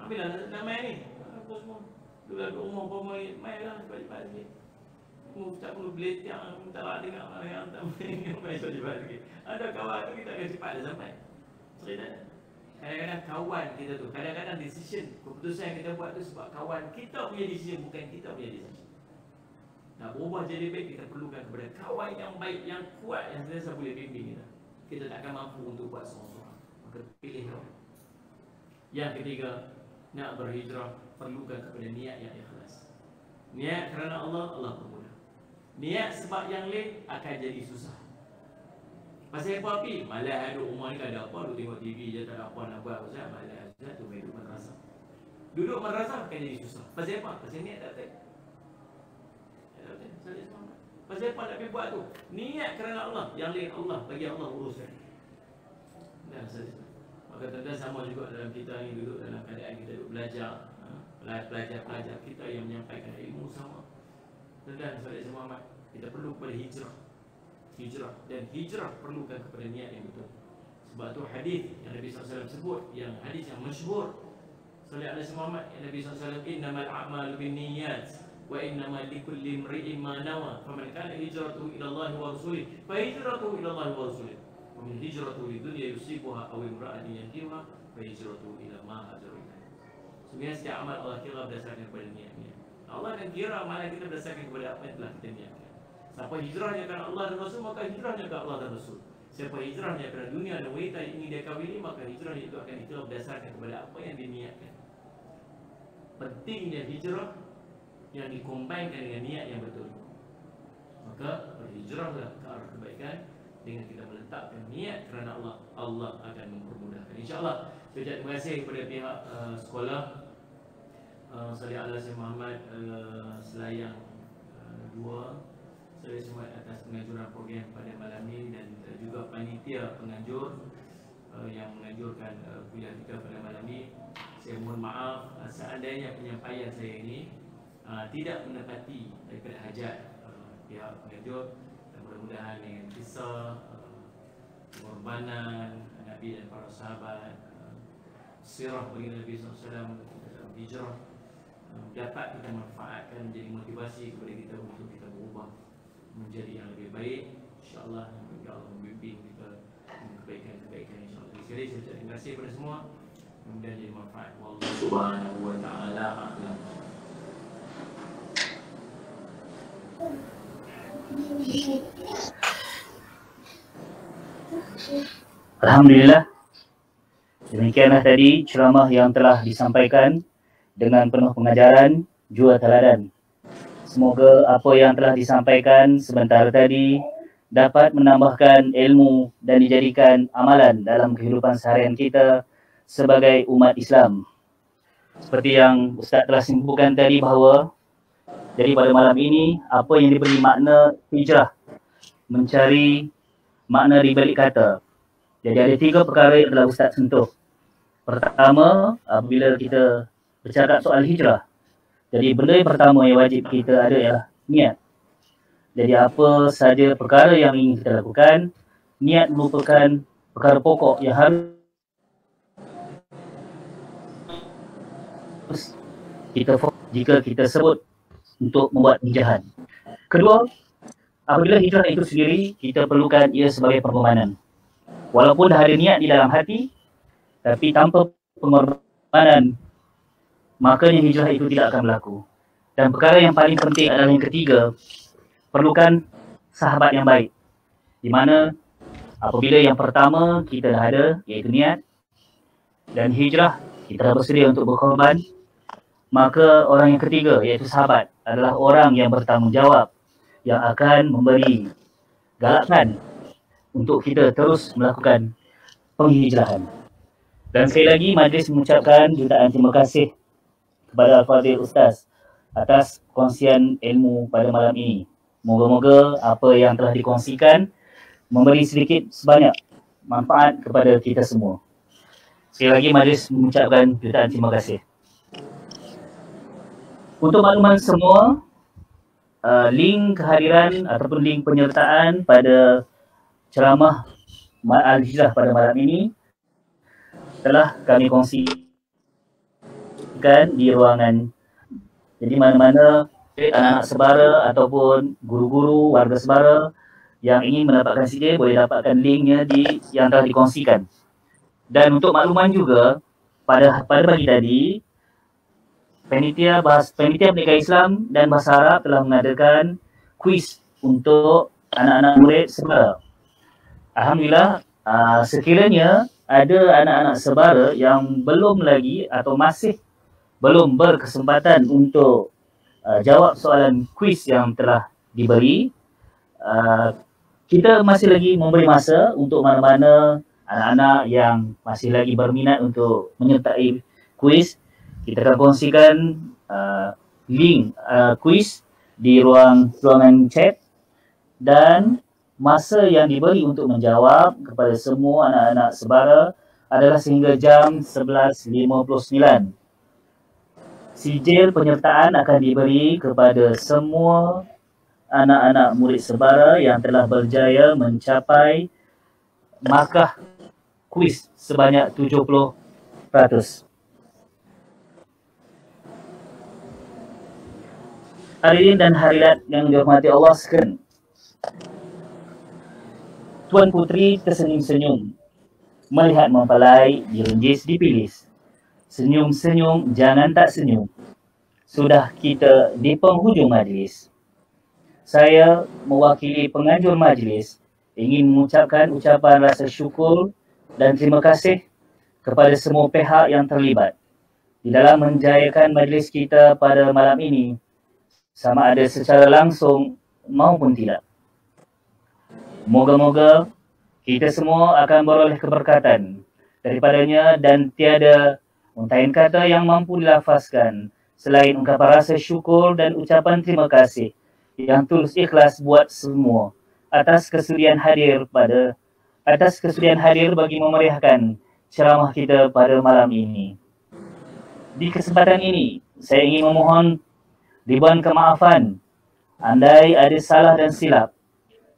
C: Ambillah damai ni. Apa semua. Dulu kat rumah pun main lah cepat-cepat sikit. Tak perlu beletiang, minta lah dengar yang tak main cepat-cepat sikit. Ada kawan tu kita akan cepat dah sampai. Cerita. Kadang-kadang kawan kita tu, kadang-kadang decision, keputusan yang kita buat tu sebab kawan kita punya decision, bukan kita punya decision. Nak berubah jadi baik, kita perlukan kepada kawan yang baik, yang kuat, yang sentiasa boleh bimbing kita. Kita takkan mampu untuk buat seorang-seorang. Maka pilih kawan. Yang ketiga, nak berhijrah, perlukan kepada niat yang ikhlas. Niat kerana Allah, Allah permudah. Niat sebab yang lain akan jadi susah. Pasal apa api? Malas duduk rumah ni tak ada apa, duduk tengok TV je, tak ada apa nak buat. Pasal malas je, tu main duduk madrasah. Duduk madrasah akan jadi susah. Pasal apa? Pasal niat tak betul. Pasal apa nak pergi buat tu? Niat kerana Allah, yang lain Allah, bagi Allah uruskan. Dan maka tuan-tuan sama juga dalam kita ni, duduk dalam keadaan kita duduk belajar, pelajar-pelajar kita yang menyampaikan ilmu sama. Tuan-tuan, saudara Muhammad, kita perlu kepada hijrah. Hijrah, dan hijrah perlukan kepada niat yang betul. Sebab tu hadis yang Nabi SAW sebut, yang hadis yang masyhur, sallallahu alaihi Muhammad, yang Nabi SAW, innamal a'malu binniyat wa innamal likulli imri'in ma nawa, faman kana hijratuhu ila Allah wa rasulih fa hijratuhu ila Allah wa rasulih, wa min hijratuhu lidunya yusibuha aw imra'atin yankihuha fa hijratuhu ila ma hajara ilaih. Sebenarnya setiap amal Allah kira berdasarkan kepada niatnya. Allah akan kira amalan kita berdasarkan kepada apa yang telah kita niatkan. Siapa hijrahnya kerana Allah dan Rasul, maka hijrahnya ke Allah dan Rasul. Siapa hijrahnya kerana dunia dan wanita ini dia kawini, maka hijrahnya itu akan hijrah berdasarkan kepada apa yang diniatkan. Pentingnya hijrah yang dikombinkan dengan niat yang betul. Maka berhijrahlah ke arah kebaikan dengan kita meletakkan niat kerana Allah. Allah akan mempermudahkan. InsyaAllah. Saya terima kasih kepada pihak sekolah Salih Al-Hasan Muhammad Selayang 2. Saya semua atas penganjuran program pada malam ini, dan juga panitia penganjur yang menganjurkan kuliah kita pada malam ini. Saya mohon maaf seandainya penyampaian saya ini tidak menepati daripada hajat pihak penganjur, dan mudah-mudahan dengan kisah pengorbanan Nabi dan para sahabat, sirah bagi Nabi SAW, hijrah, dapat kita manfaatkan menjadi motivasi kepada kita untuk kita berubah menjadi yang lebih baik, insyaAllah. Semoga Allah membimbing kita dengan kebaikan-kebaikan, insyaAllah. Sekali saya terima kasih kepada semua, mudah-mudahan jadi manfaat. Wallahu subhanahu wa ta'ala a'lam.
A: Alhamdulillah. Demikianlah tadi ceramah yang telah disampaikan dengan penuh pengajaran juga teladan. Semoga apa yang telah disampaikan sebentar tadi dapat menambahkan ilmu dan dijadikan amalan dalam kehidupan seharian kita sebagai umat Islam. Seperti yang Ustaz telah simpulkan tadi bahawa jadi pada malam ini apa yang diberi makna hijrah, mencari makna di balik kata. Jadi ada 3 perkara yang telah Ustaz sentuh. Pertama, apabila kita bercakap soal hijrah, jadi benda yang pertama yang wajib kita ada ialah niat. Jadi apa saja perkara yang ingin kita lakukan, niat merupakan perkara pokok yang harus kita jika kita sebut untuk membuat hijrah. Kedua, apabila hijrah itu sendiri, kita perlukan ia sebagai pengorbanan. Walaupun dah ada niat di dalam hati, tapi tanpa pengorbanan, makanya hijrah itu tidak akan berlaku. Dan perkara yang paling penting adalah yang ketiga, perlukan sahabat yang baik. Di mana apabila yang pertama kita dah ada, iaitu niat, dan hijrah, kita dah bersedia untuk berkorban, maka orang yang ketiga, iaitu sahabat, adalah orang yang bertanggungjawab, yang akan memberi galakan untuk kita terus melakukan penghijrahan. Dan sekali lagi majlis mengucapkan jutaan terima kasih kepada Al-Fadhil Ustaz atas kongsian ilmu pada malam ini. Moga-moga apa yang telah dikongsikan memberi sedikit sebanyak manfaat kepada kita semua. Sekali lagi majlis mengucapkan jutaan terima kasih. Untuk makluman semua, link kehadiran ataupun link penyertaan pada ceramah Al-Hijrah pada malam ini telah kami kongsikan di ruangan. Jadi mana-mana anak-anak sebara ataupun guru-guru warga sebara yang ingin mendapatkan CD boleh dapatkan linknya yang telah dikongsikan. Dan untuk makluman juga, pada pagi tadi Panitia Pendidikan Islam dan Bahasa Arab telah mengadakan kuis untuk anak-anak murid sebara. Alhamdulillah, sekiranya ada anak-anak sebara yang belum lagi atau masih belum berkesempatan untuk jawab soalan kuis yang telah diberi, kita masih lagi memberi masa untuk mana-mana anak-anak yang masih lagi berminat untuk menyertai kuis. Kita akan kongsikan link kuis di ruangan chat, dan masa yang diberi untuk menjawab kepada semua anak-anak sebara adalah sehingga jam 11.59. Sijil penyertaan akan diberi kepada semua anak-anak murid sebara yang telah berjaya mencapai markah kuis sebanyak 70%. Hadirin dan hadirat yang dihormati Allah sekalian, Tuan Putri tersenyum-senyum melihat mempelai direnjis dipilis. Senyum-senyum, jangan tak senyum. Sudah kita di penghujung majlis. Saya mewakili penganjur majlis ingin mengucapkan ucapan rasa syukur dan terima kasih kepada semua pihak yang terlibat di dalam menjayakan majlis kita pada malam ini, sama ada secara langsung maupun tidak. Moga-moga kita semua akan beroleh keberkatan daripadanya dan tiada untaian kata yang mampu dilafazkan selain ungkapan rasa syukur dan ucapan terima kasih yang tulus ikhlas buat semua atas kesudian hadir bagi memeriahkan ceramah kita pada malam ini. Di kesempatan ini, saya ingin memohon ribuan kemaafan andai ada salah dan silap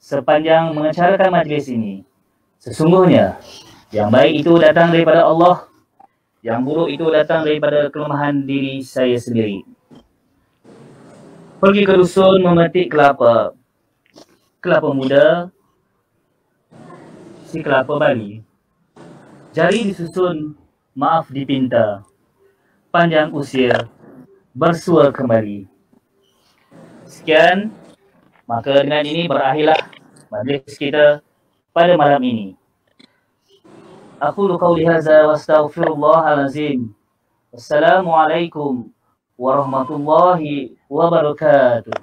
A: sepanjang mengacarakan majlis ini. Sesungguhnya, yang baik itu datang daripada Allah, yang buruk itu datang daripada kelemahan diri saya sendiri. Pergi ke dusun memetik kelapa muda, si kelapa bali. Jari disusun, maaf dipinta, panjang usia, bersua kembali. Sekian, maka dengan ini berakhirlah majlis kita pada malam ini. Aqulu qawli hadza wa astaghfirullahal azim. Wassalamualaikum warahmatullahi wabarakatuh.